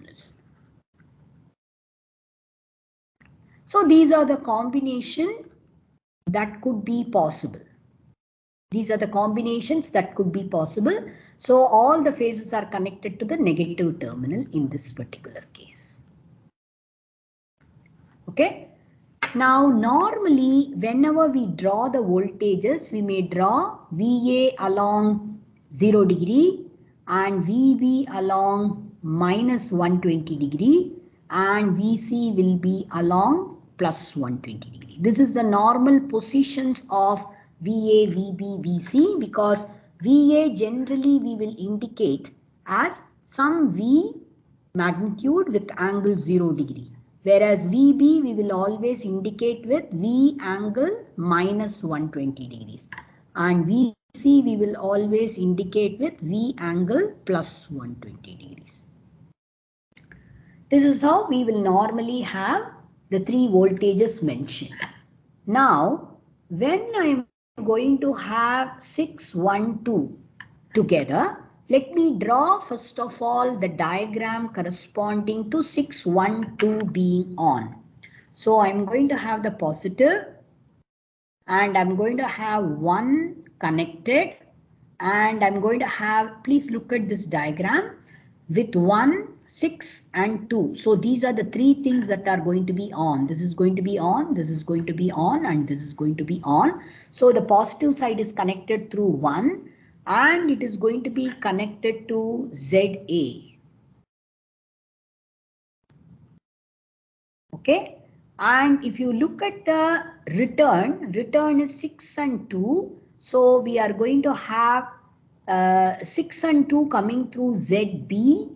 So these are the combination that could be possible. These are the combinations that could be possible. So all the phases are connected to the negative terminal in this particular case. Okay. Now normally whenever we draw the voltages, we may draw VA along 0 degree and VB along minus 120 degree and VC will be along plus 120 degree. This is the normal positions of VA, VB, VC, because VA generally we will indicate as some V magnitude with angle 0 degree. Whereas VB we will always indicate with V angle minus 120 degrees. And VC we will always indicate with V angle plus 120 degrees. This is how we will normally have the three voltages mentioned. Now, when I am going to have 6, 1, 2 together, let me draw first of all the diagram corresponding to 6, 1, 2 being on. So I'm going to have the positive and I'm going to have 1 connected and I'm going to have, please look at this diagram with 1, 6 and 2. So these are the three things that are going to be on. This is going to be on, this is going to be on and this is going to be on. So the positive side is connected through 1 and it is going to be connected to ZA. Okay. And if you look at the return is 6 and 2. So we are going to have 6 and 2 coming through ZB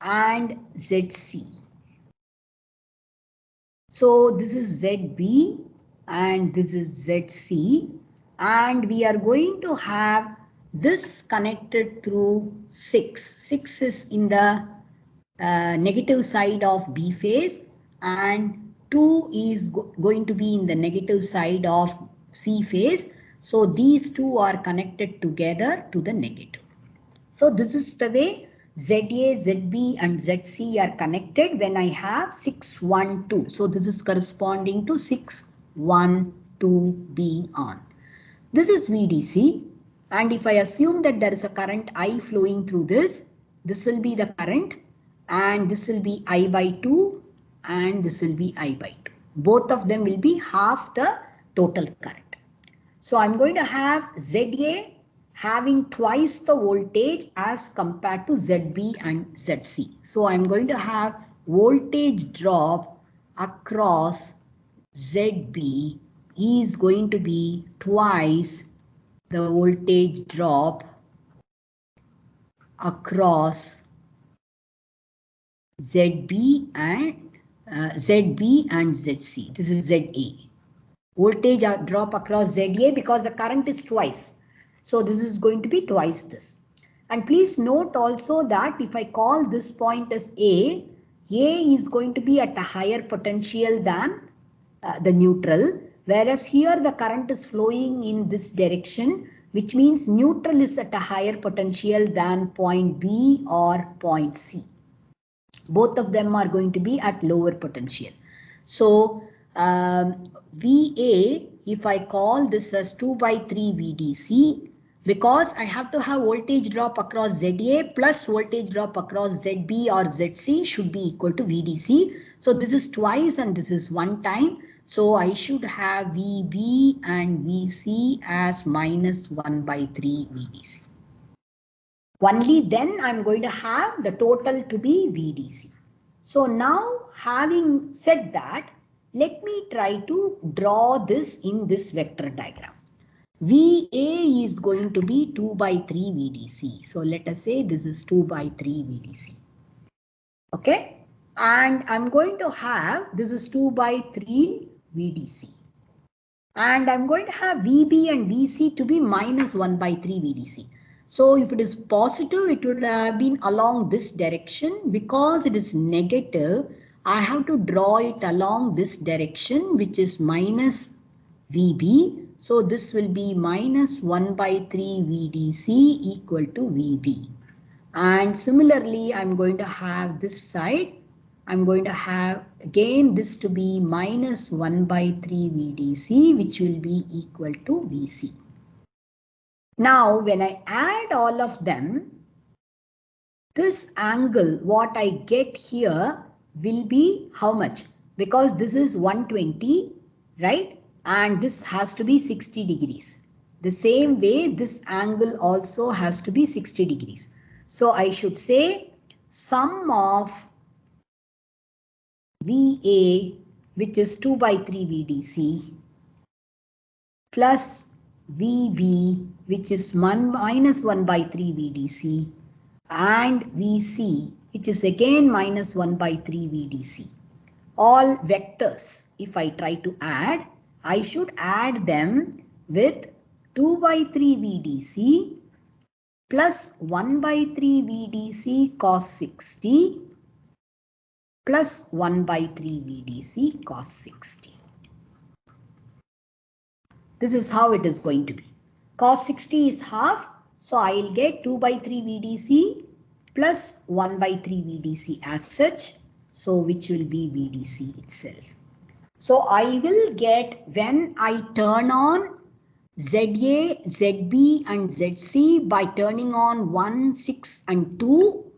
and ZC. So this is ZB and this is ZC and we are going to have this connected through 6. 6 is in the negative side of B phase and 2 is going to be in the negative side of C phase. So these two are connected together to the negative. So this is the way ZA, ZB and ZC are connected when I have 6, 1, 2. So this is corresponding to 6, 1, 2 being on. This is VDC and if I assume that there is a current I flowing through this will be the current and this will be I by 2 and this will be I by 2. Both of them will be half the total current. So I'm going to have ZA having twice the voltage as compared to ZB and ZC. So I'm going to have voltage drop across ZB is going to be twice the voltage drop across ZB and ZC. This is ZA. Voltage drop across ZA because the current is twice. So this is going to be twice this. And please note also that if I call this point as A is going to be at a higher potential than the neutral. Whereas here the current is flowing in this direction, which means neutral is at a higher potential than point B or point C. Both of them are going to be at lower potential. So VA, if I call this as 2 by 3 VDC, because I have to have voltage drop across ZA plus voltage drop across ZB or ZC should be equal to VDC. So this is twice and this is one time. So I should have VB and VC as minus 1 by 3 VDC. Only then I'm going to have the total to be VDC. So now having said that, let me try to draw this in this vector diagram. VA is going to be 2 by 3 VDC. So let us say this is 2 by 3 VDC. Okay. And I'm going to have, this is 2 by 3 VDC. And I'm going to have VB and VC to be minus 1 by 3 VDC. So if it is positive, it would have been along this direction. Because it is negative, I have to draw it along this direction, which is minus VB. So this will be minus 1 by 3 VDC equal to VB. And similarly, I'm going to have this side. I'm going to have again this to be minus 1 by 3 VDC, which will be equal to VC. Now, when I add all of them, this angle, what I get here will be how much? Because this is 120, right? And this has to be 60 degrees. The same way, this angle also has to be 60 degrees. So I should say sum of VA, which is 2 by 3 VDC, plus VB, which is minus 1 by 3 VDC, and VC, which is again minus 1 by 3 VDC. All vectors, if I try to add, I should add them with 2 by 3 VDC plus 1 by 3 VDC cos 60 plus 1 by 3 VDC cos 60. This is how it is going to be. Cos 60 is half, so I will get 2 by 3 VDC plus 1 by 3 VDC as such, so which will be VDC itself. So I will get, when I turn on ZA, ZB and ZC by turning on 1, 6 and 2,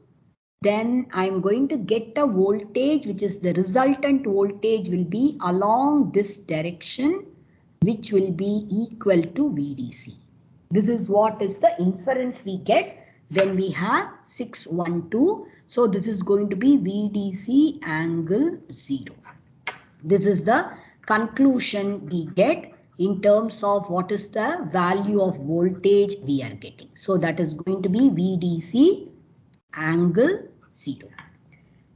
then I'm going to get a voltage, which is the resultant voltage will be along this direction, which will be equal to VDC. This is what is the inference we get when we have 612. So this is going to be VDC angle 0. This is the conclusion we get in terms of what is the value of voltage we are getting. So that is going to be VDC angle 0.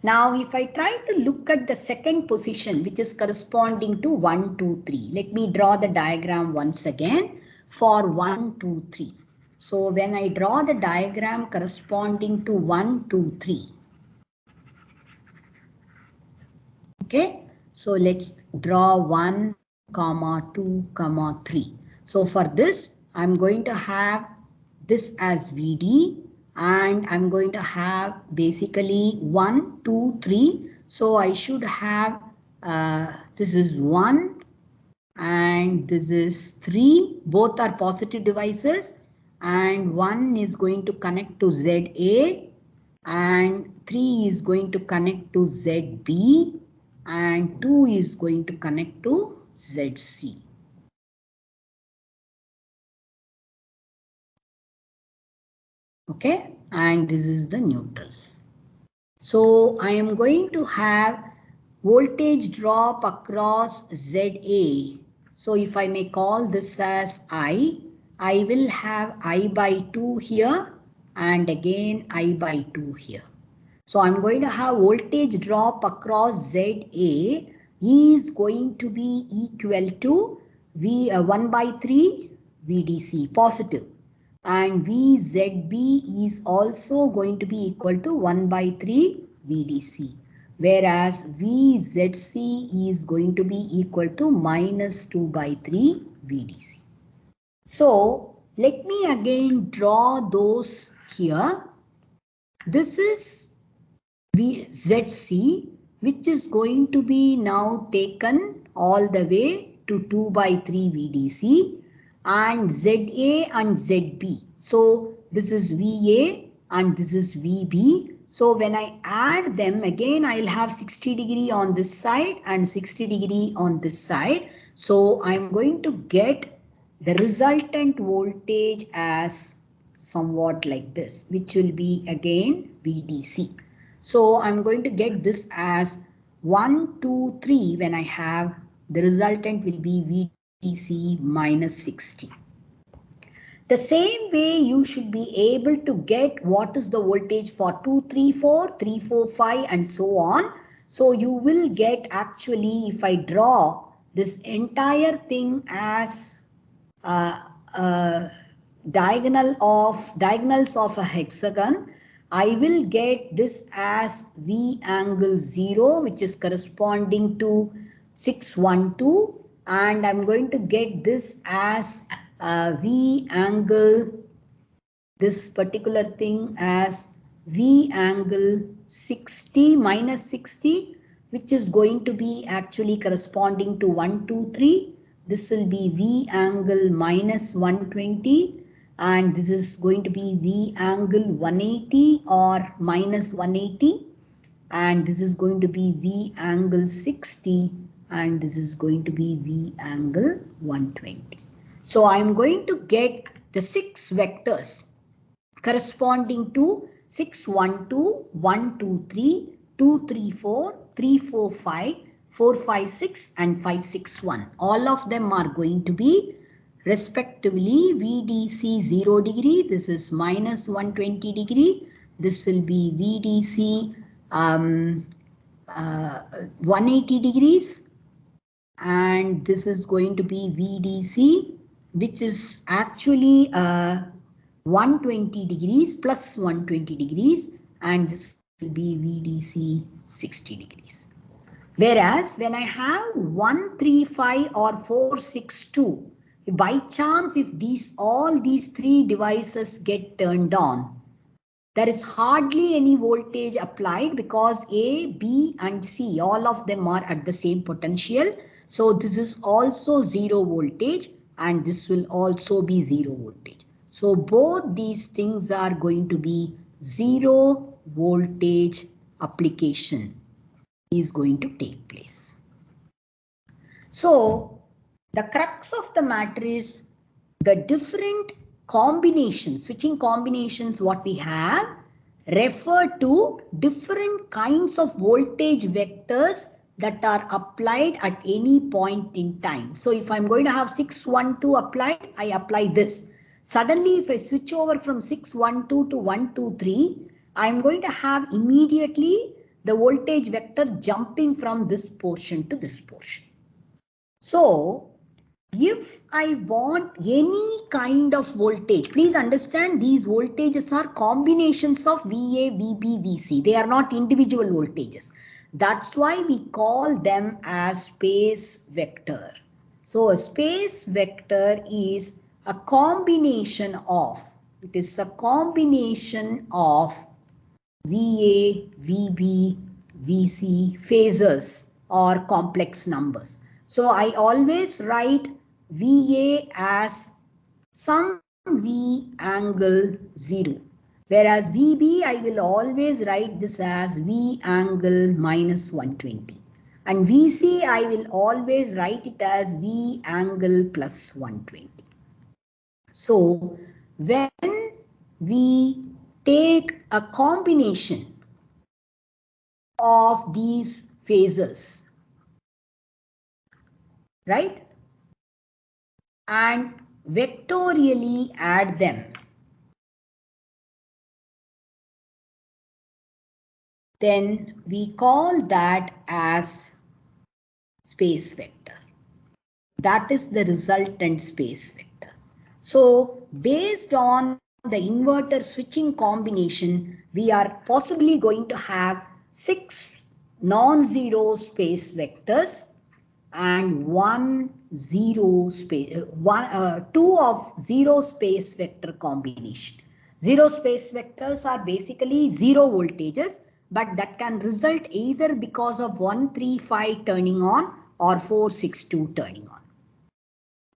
Now, if I try to look at the second position, which is corresponding to 1, 2, 3. Let me draw the diagram once again for 1, 2, 3. So when I draw the diagram corresponding to 1, 2, 3. Okay, so let's draw 1, 2, 3. So for this, I'm going to have this as VD. And I'm going to have basically 1, 2, 3. So I should have, this is 1 and this is 3. Both are positive devices. And 1 is going to connect to ZA. And 3 is going to connect to ZB. And 2 is going to connect to ZC. Okay, and this is the neutral. So I am going to have voltage drop across ZA. So if I may call this as I will have I by 2 here and again I by 2 here. So I'm going to have voltage drop across ZA is going to be equal to 1 by 3 VDC positive. And VZB is also going to be equal to 1 by 3 VDC. Whereas VZC is going to be equal to minus 2 by 3 VDC. So let me again draw those here. This is VZC, which is going to be now taken all the way to 2 by 3 VDC. And ZA and ZB. So this is VA and this is VB. So when I add them again, I'll have 60 degree on this side and 60 degree on this side. So I'm going to get the resultant voltage as somewhat like this, which will be again VDC. So I'm going to get this as 1, 2, 3 when I have the resultant will be VDC minus 60. The same way you should be able to get what is the voltage for 234, 345 and so on. So you will get actually, if I draw this entire thing as diagonals of a hexagon, I will get this as V angle 0, which is corresponding to 612, and I'm going to get this as V angle, this particular thing as V angle 60 minus 60, which is going to be actually corresponding to 123. This will be V angle minus 120, and this is going to be V angle 180 or minus 180, and this is going to be V angle 60, and this is going to be V angle 120. So I'm going to get the 6 vectors corresponding to 612, 123, 234, 345, 456 and 561. All of them are going to be respectively VDC 0 degree. This is minus 120 degree. This will be VDC 180 degrees. And this is going to be VDC, which is actually 120 degrees plus 120 degrees, and this will be VDC 60 degrees. Whereas when I have 135 or 462, by chance if all these 3 devices get turned on, there is hardly any voltage applied because A, B and C, all of them are at the same potential. So this is also 0 voltage and this will also be 0 voltage. So both these things are going to be 0 voltage application is going to take place. So the crux of the matter is the different combinations, switching combinations what we have refer to different kinds of voltage vectors that are applied at any point in time. So if I'm going to have 612 applied, I apply this. Suddenly if I switch over from 612 to 123, I'm going to have immediately the voltage vector jumping from this portion to this portion. So if I want any kind of voltage, please understand these voltages are combinations of VA, VB, VC. They are not individual voltages. That's why we call them as space vector. So a space vector is a combination of, it is a combination of VA, VB, VC phasors or complex numbers. So I always write VA as some V angle 0. Whereas VB, I will always write this as V angle minus 120. And VC, I will always write it as V angle plus 120. So when we take a combination of these phasors, right, and vectorially add them, then we call that as space vector. That is the resultant space vector. So based on the inverter switching combination, we are possibly going to have 6 non-zero space vectors and 2 of 0 space vector combination. 0 space vectors are basically 0 voltages, but that can result either because of 135 turning on or 462 turning on.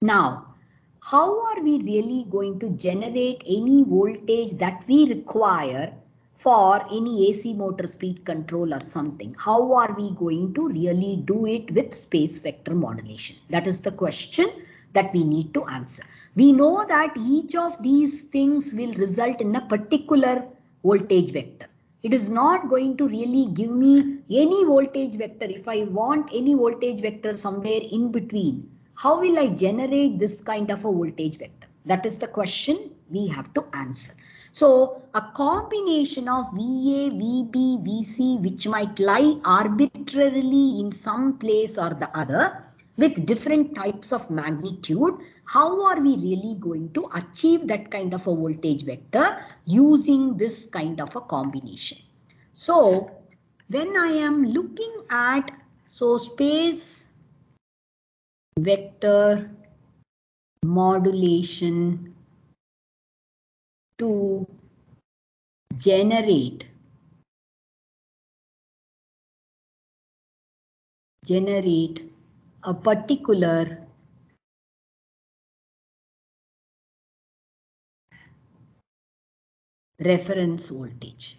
Now, how are we really going to generate any voltage that we require for any AC motor speed control or something? How are we going to really do it with space vector modulation? That is the question that we need to answer. We know that each of these things will result in a particular voltage vector. It is not going to really give me any voltage vector. If I want any voltage vector somewhere in between, how will I generate this kind of a voltage vector? That is the question we have to answer. So a combination of VA, VB, VC, which might lie arbitrarily in some place or the other with different types of magnitude, how are we really going to achieve that kind of a voltage vector using this kind of a combination? So when I am looking at, so space vector modulation to generate a particular reference voltage.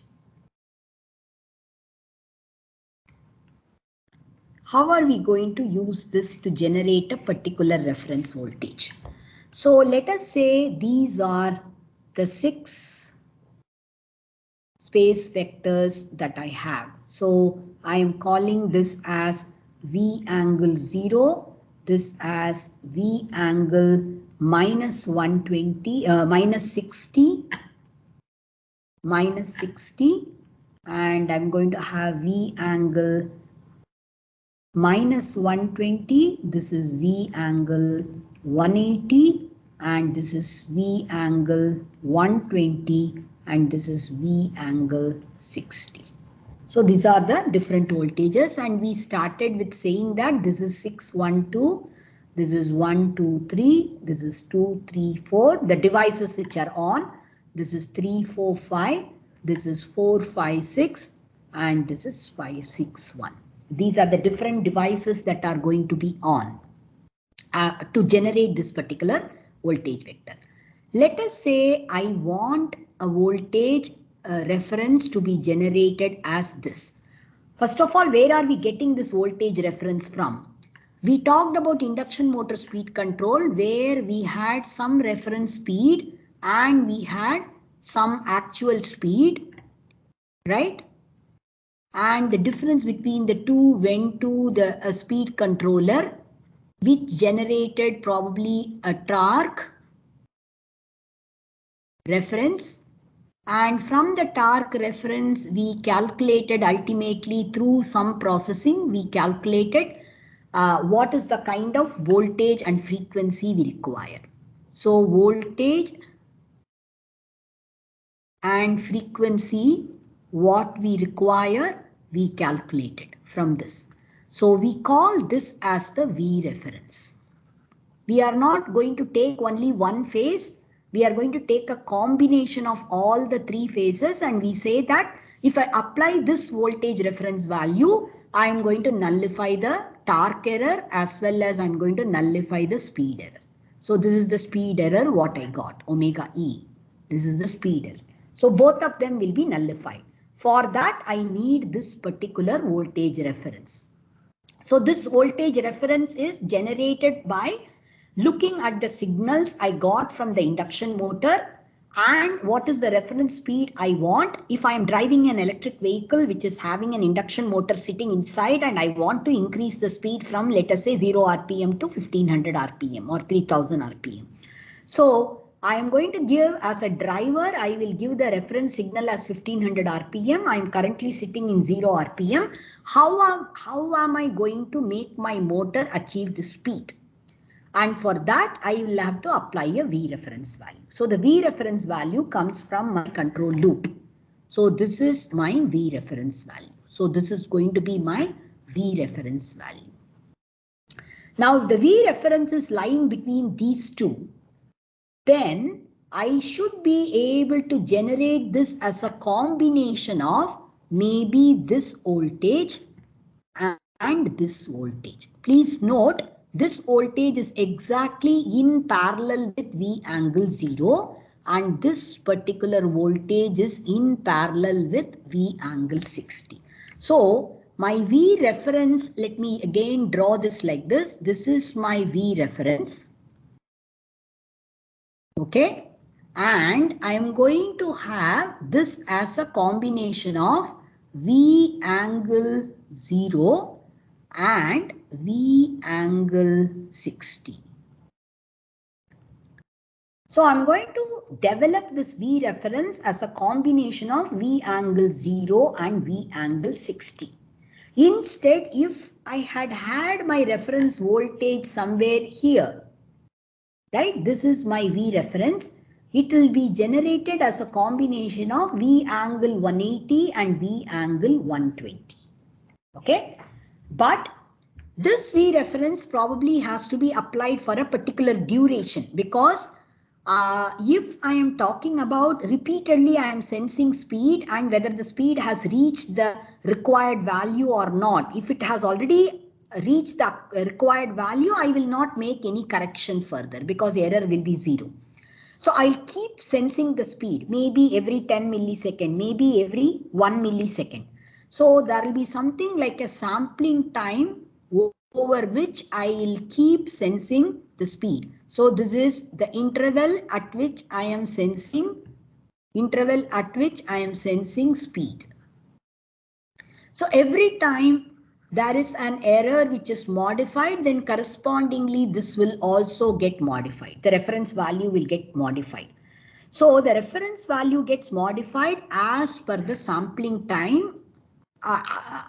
How are we going to use this to generate a particular reference voltage? So let us say these are the 6 space vectors that I have. So I am calling this as V angle 0, this as V angle minus 120, minus 60, and I'm going to have V angle minus 120, this is V angle 180, and this is V angle 120, and this is V angle 60. So these are the different voltages, and we started with saying that this is 6, 1, 2, this is 1, 2, 3, this is 2, 3, 4, the devices which are on, this is 3, 4, 5, this is 4, 5, 6, and this is 5, 6, 1. These are the different devices that are going to be on to generate this particular voltage vector. Let us say I want a voltage reference to be generated as this. First of all, where are we getting this voltage reference from? We talked about induction motor speed control, where we had some reference speed and we had some actual speed, right? And the difference between the two went to the speed controller, which generated probably a torque reference, and from the torque reference we calculated ultimately through some processing, we calculated what is the kind of voltage and frequency we require. So voltage and frequency, what we require, we calculated from this. So we call this as the V reference. We are not going to take only one phase. We are going to take a combination of all the 3 phases, and we say that if I apply this voltage reference value, I am going to nullify the torque error as well as I'm going to nullify the speed error. So this is the speed error what I got, omega E. This is the speed error. So both of them will be nullified. For that I need this particular voltage reference. So this voltage reference is generated by looking at the signals I got from the induction motor and what is the reference speed I want. If I am driving an electric vehicle which is having an induction motor sitting inside and I want to increase the speed from, let us say, 0 RPM to 1500 RPM or 3000 RPM. So I am going to give as a driver, I will give the reference signal as 1500 RPM. I am currently sitting in 0 RPM. How am I going to make my motor achieve the speed? And for that, I will have to apply a V reference value. So the V reference value comes from my control loop. So this is my V reference value. So this is going to be my V reference value. Now the V reference is lying between these two. Then I should be able to generate this as a combination of maybe this voltage and this voltage. Please note, this voltage is exactly in parallel with V angle 0 and this particular voltage is in parallel with V angle 60. So my V reference, let me again draw this like this. This is my V reference. Okay, and I am going to have this as a combination of V angle 0 and V angle 60. So I'm going to develop this V reference as a combination of V angle 0 and V angle 60. Instead, if I had my reference voltage somewhere here, right, this is my V reference, it will be generated as a combination of V angle 180 and V angle 120. Okay, but this V reference probably has to be applied for a particular duration, because if I am talking about repeatedly I am sensing speed and whether the speed has reached the required value or not. If it has already reached the required value, I will not make any correction further because error will be 0. So I'll keep sensing the speed, maybe every 10 millisecond, maybe every 1 millisecond. So there will be something like a sampling time over which I will keep sensing the speed. So this is the interval at which I am sensing speed. So every time there is an error which is modified, then correspondingly this will also get modified. The reference value will get modified. So the reference value gets modified as per the sampling time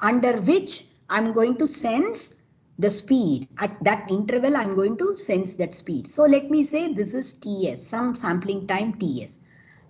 under which I'm going to sense the speed. At that interval, I'm going to sense that speed. So let me say this is Ts, some sampling time Ts.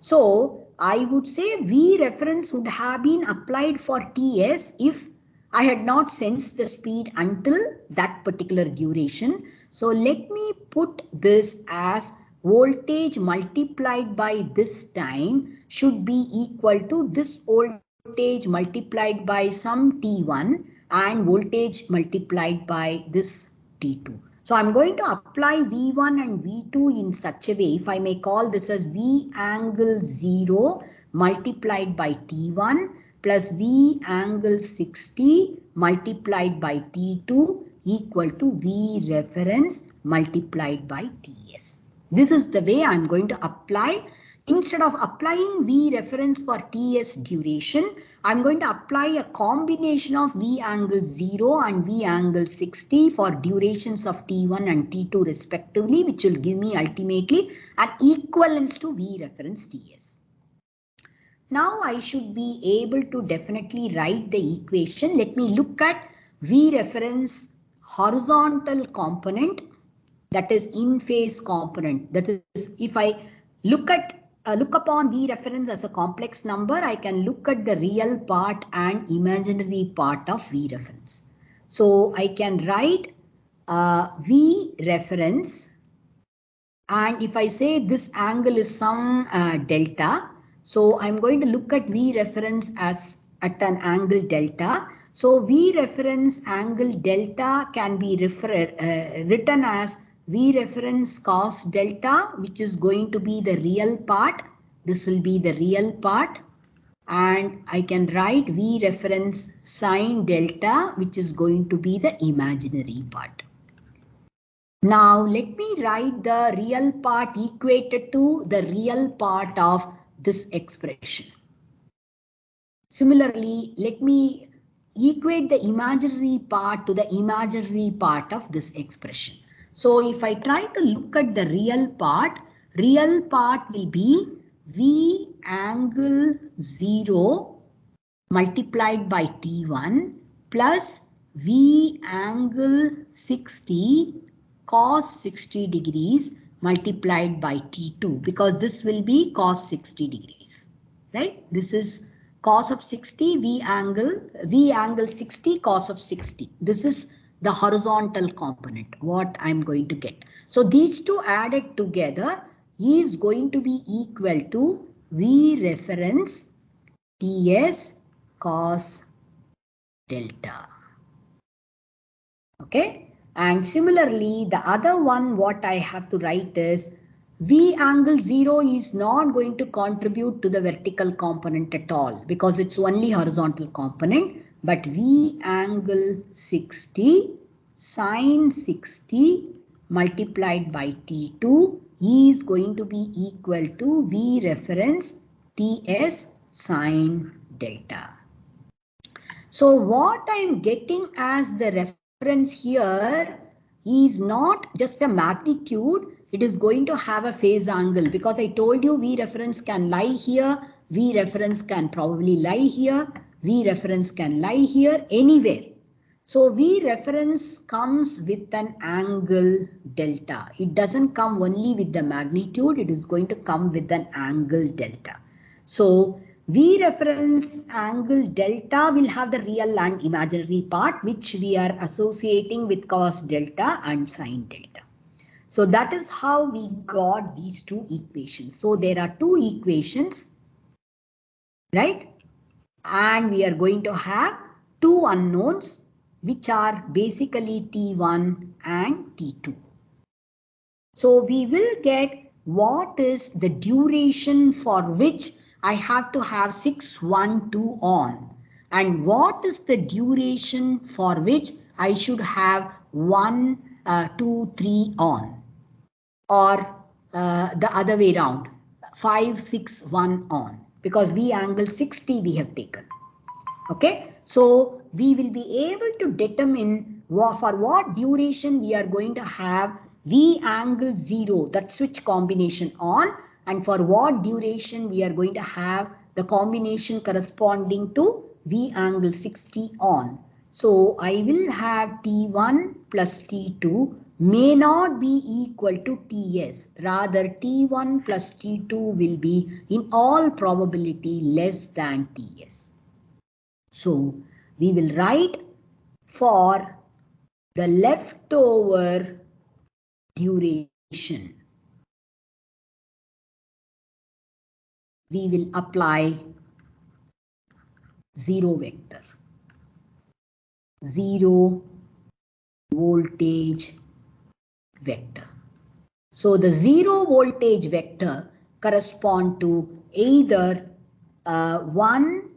So I would say V reference would have been applied for Ts if I had not sensed the speed until that particular duration. So let me put this as voltage multiplied by this time should be equal to this voltage multiplied by some T1 and voltage multiplied by this T2. So I'm going to apply V1 and V2 in such a way, if I may call this as V angle 0 multiplied by T1 plus V angle 60 multiplied by T2 equal to V reference multiplied by Ts. This is the way I'm going to apply. Instead of applying V reference for Ts duration, I'm going to apply a combination of V angle 0 and V angle 60 for durations of T1 and T2 respectively, which will give me ultimately an equivalence to V reference Ts. Now I should be able to definitely write the equation. Let me look at V reference horizontal component, that is in phase component. That is, if I look upon V reference as a complex number, I can look at the real part and imaginary part of V reference. So I can write V reference, and if I say this angle is some delta, so I'm going to look at V reference as at an angle delta. So V reference angle delta can be written as V reference cos delta, which is going to be the real part. This will be the real part. And I can write V reference sin delta, which is going to be the imaginary part. Now let me write the real part equated to the real part of this expression. Similarly, let me equate the imaginary part to the imaginary part of this expression. So if I try to look at the real part will be V angle 0 multiplied by T1 plus V angle 60 cos 60 degrees multiplied by T2, because this will be cos 60 degrees, right? This is cos of 60, V angle 60 cos of 60. This is the horizontal component, what I'm going to get. So these two added together is going to be equal to V reference Ts cos delta. Okay. And similarly, the other one what I have to write is V angle 0 is not going to contribute to the vertical component at all because it's only horizontal component, but V angle 60 sin 60 multiplied by T2 is going to be equal to V reference Ts sin delta. So what I am getting as the reference here is not just a magnitude, it is going to have a phase angle, because I told you V reference can lie here, V reference can probably lie here, V reference can lie here, anywhere. So V reference comes with an angle delta. It doesn't come only with the magnitude, it is going to come with an angle delta. So V reference angle delta will have the real and imaginary part, which we are associating with cos delta and sin delta. So that is how we got these two equations. So there are two equations, right? And we are going to have two unknowns, which are basically T1 and T2. So we will get what is the duration for which I have to have 6, 1, 2 on, and what is the duration for which I should have 1, 2, 3 on, or the other way round, 5, 6, 1 on, because V angle 60 we have taken. Okay, so we will be able to determine for what duration we are going to have V angle 0, that switch combination on, and for what duration we are going to have the combination corresponding to V angle 60 on. So I will have T1 plus T2 may not be equal to Ts. Rather, T1 plus T2 will be in all probability less than Ts. So we will write for the leftover duration, we will apply zero vector, zero voltage vector. So the zero voltage vector correspond to either 1,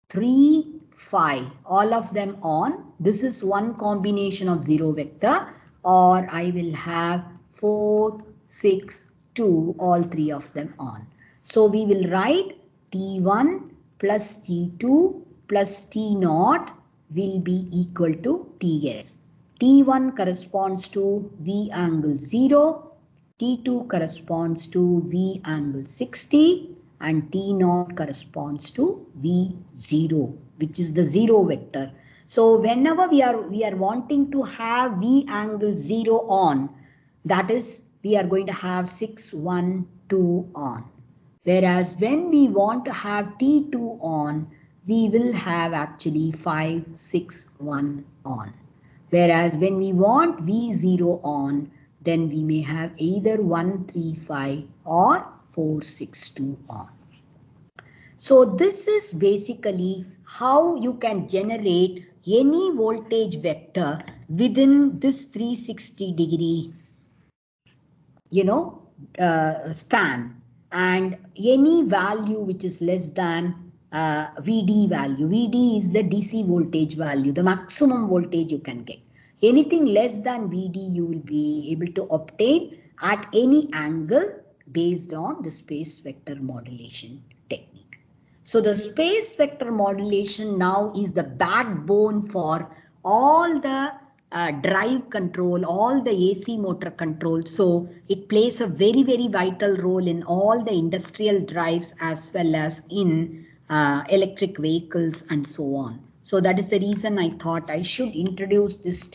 3, 5, all of them on. This is one combination of zero vector, or I will have 4, 6, 2, all three of them on. So we will write T1 plus T2 plus T0 will be equal to Ts. T1 corresponds to V angle 0, T2 corresponds to V angle 60, and T0 corresponds to V0, which is the zero vector. So whenever we are wanting to have V angle 0 on, that is, we are going to have 6, 1, 2 on. Whereas when we want to have T2 on, we will have actually 5, 6, 1 on. Whereas when we want V0 on, then we may have either 1, 3, 5 or 4, 6, 2 on. So this is basically how you can generate any voltage vector within this 360 degree, span, and any value which is less than VD value. VD is the DC voltage value, the maximum voltage you can get. Anything less than VD you will be able to obtain at any angle based on the space vector modulation technique. So the space vector modulation now is the backbone for all the drive control, all the AC motor control. So it plays a very, very vital role in all the industrial drives as well as in electric vehicles and so on. So that is the reason I thought I should introduce this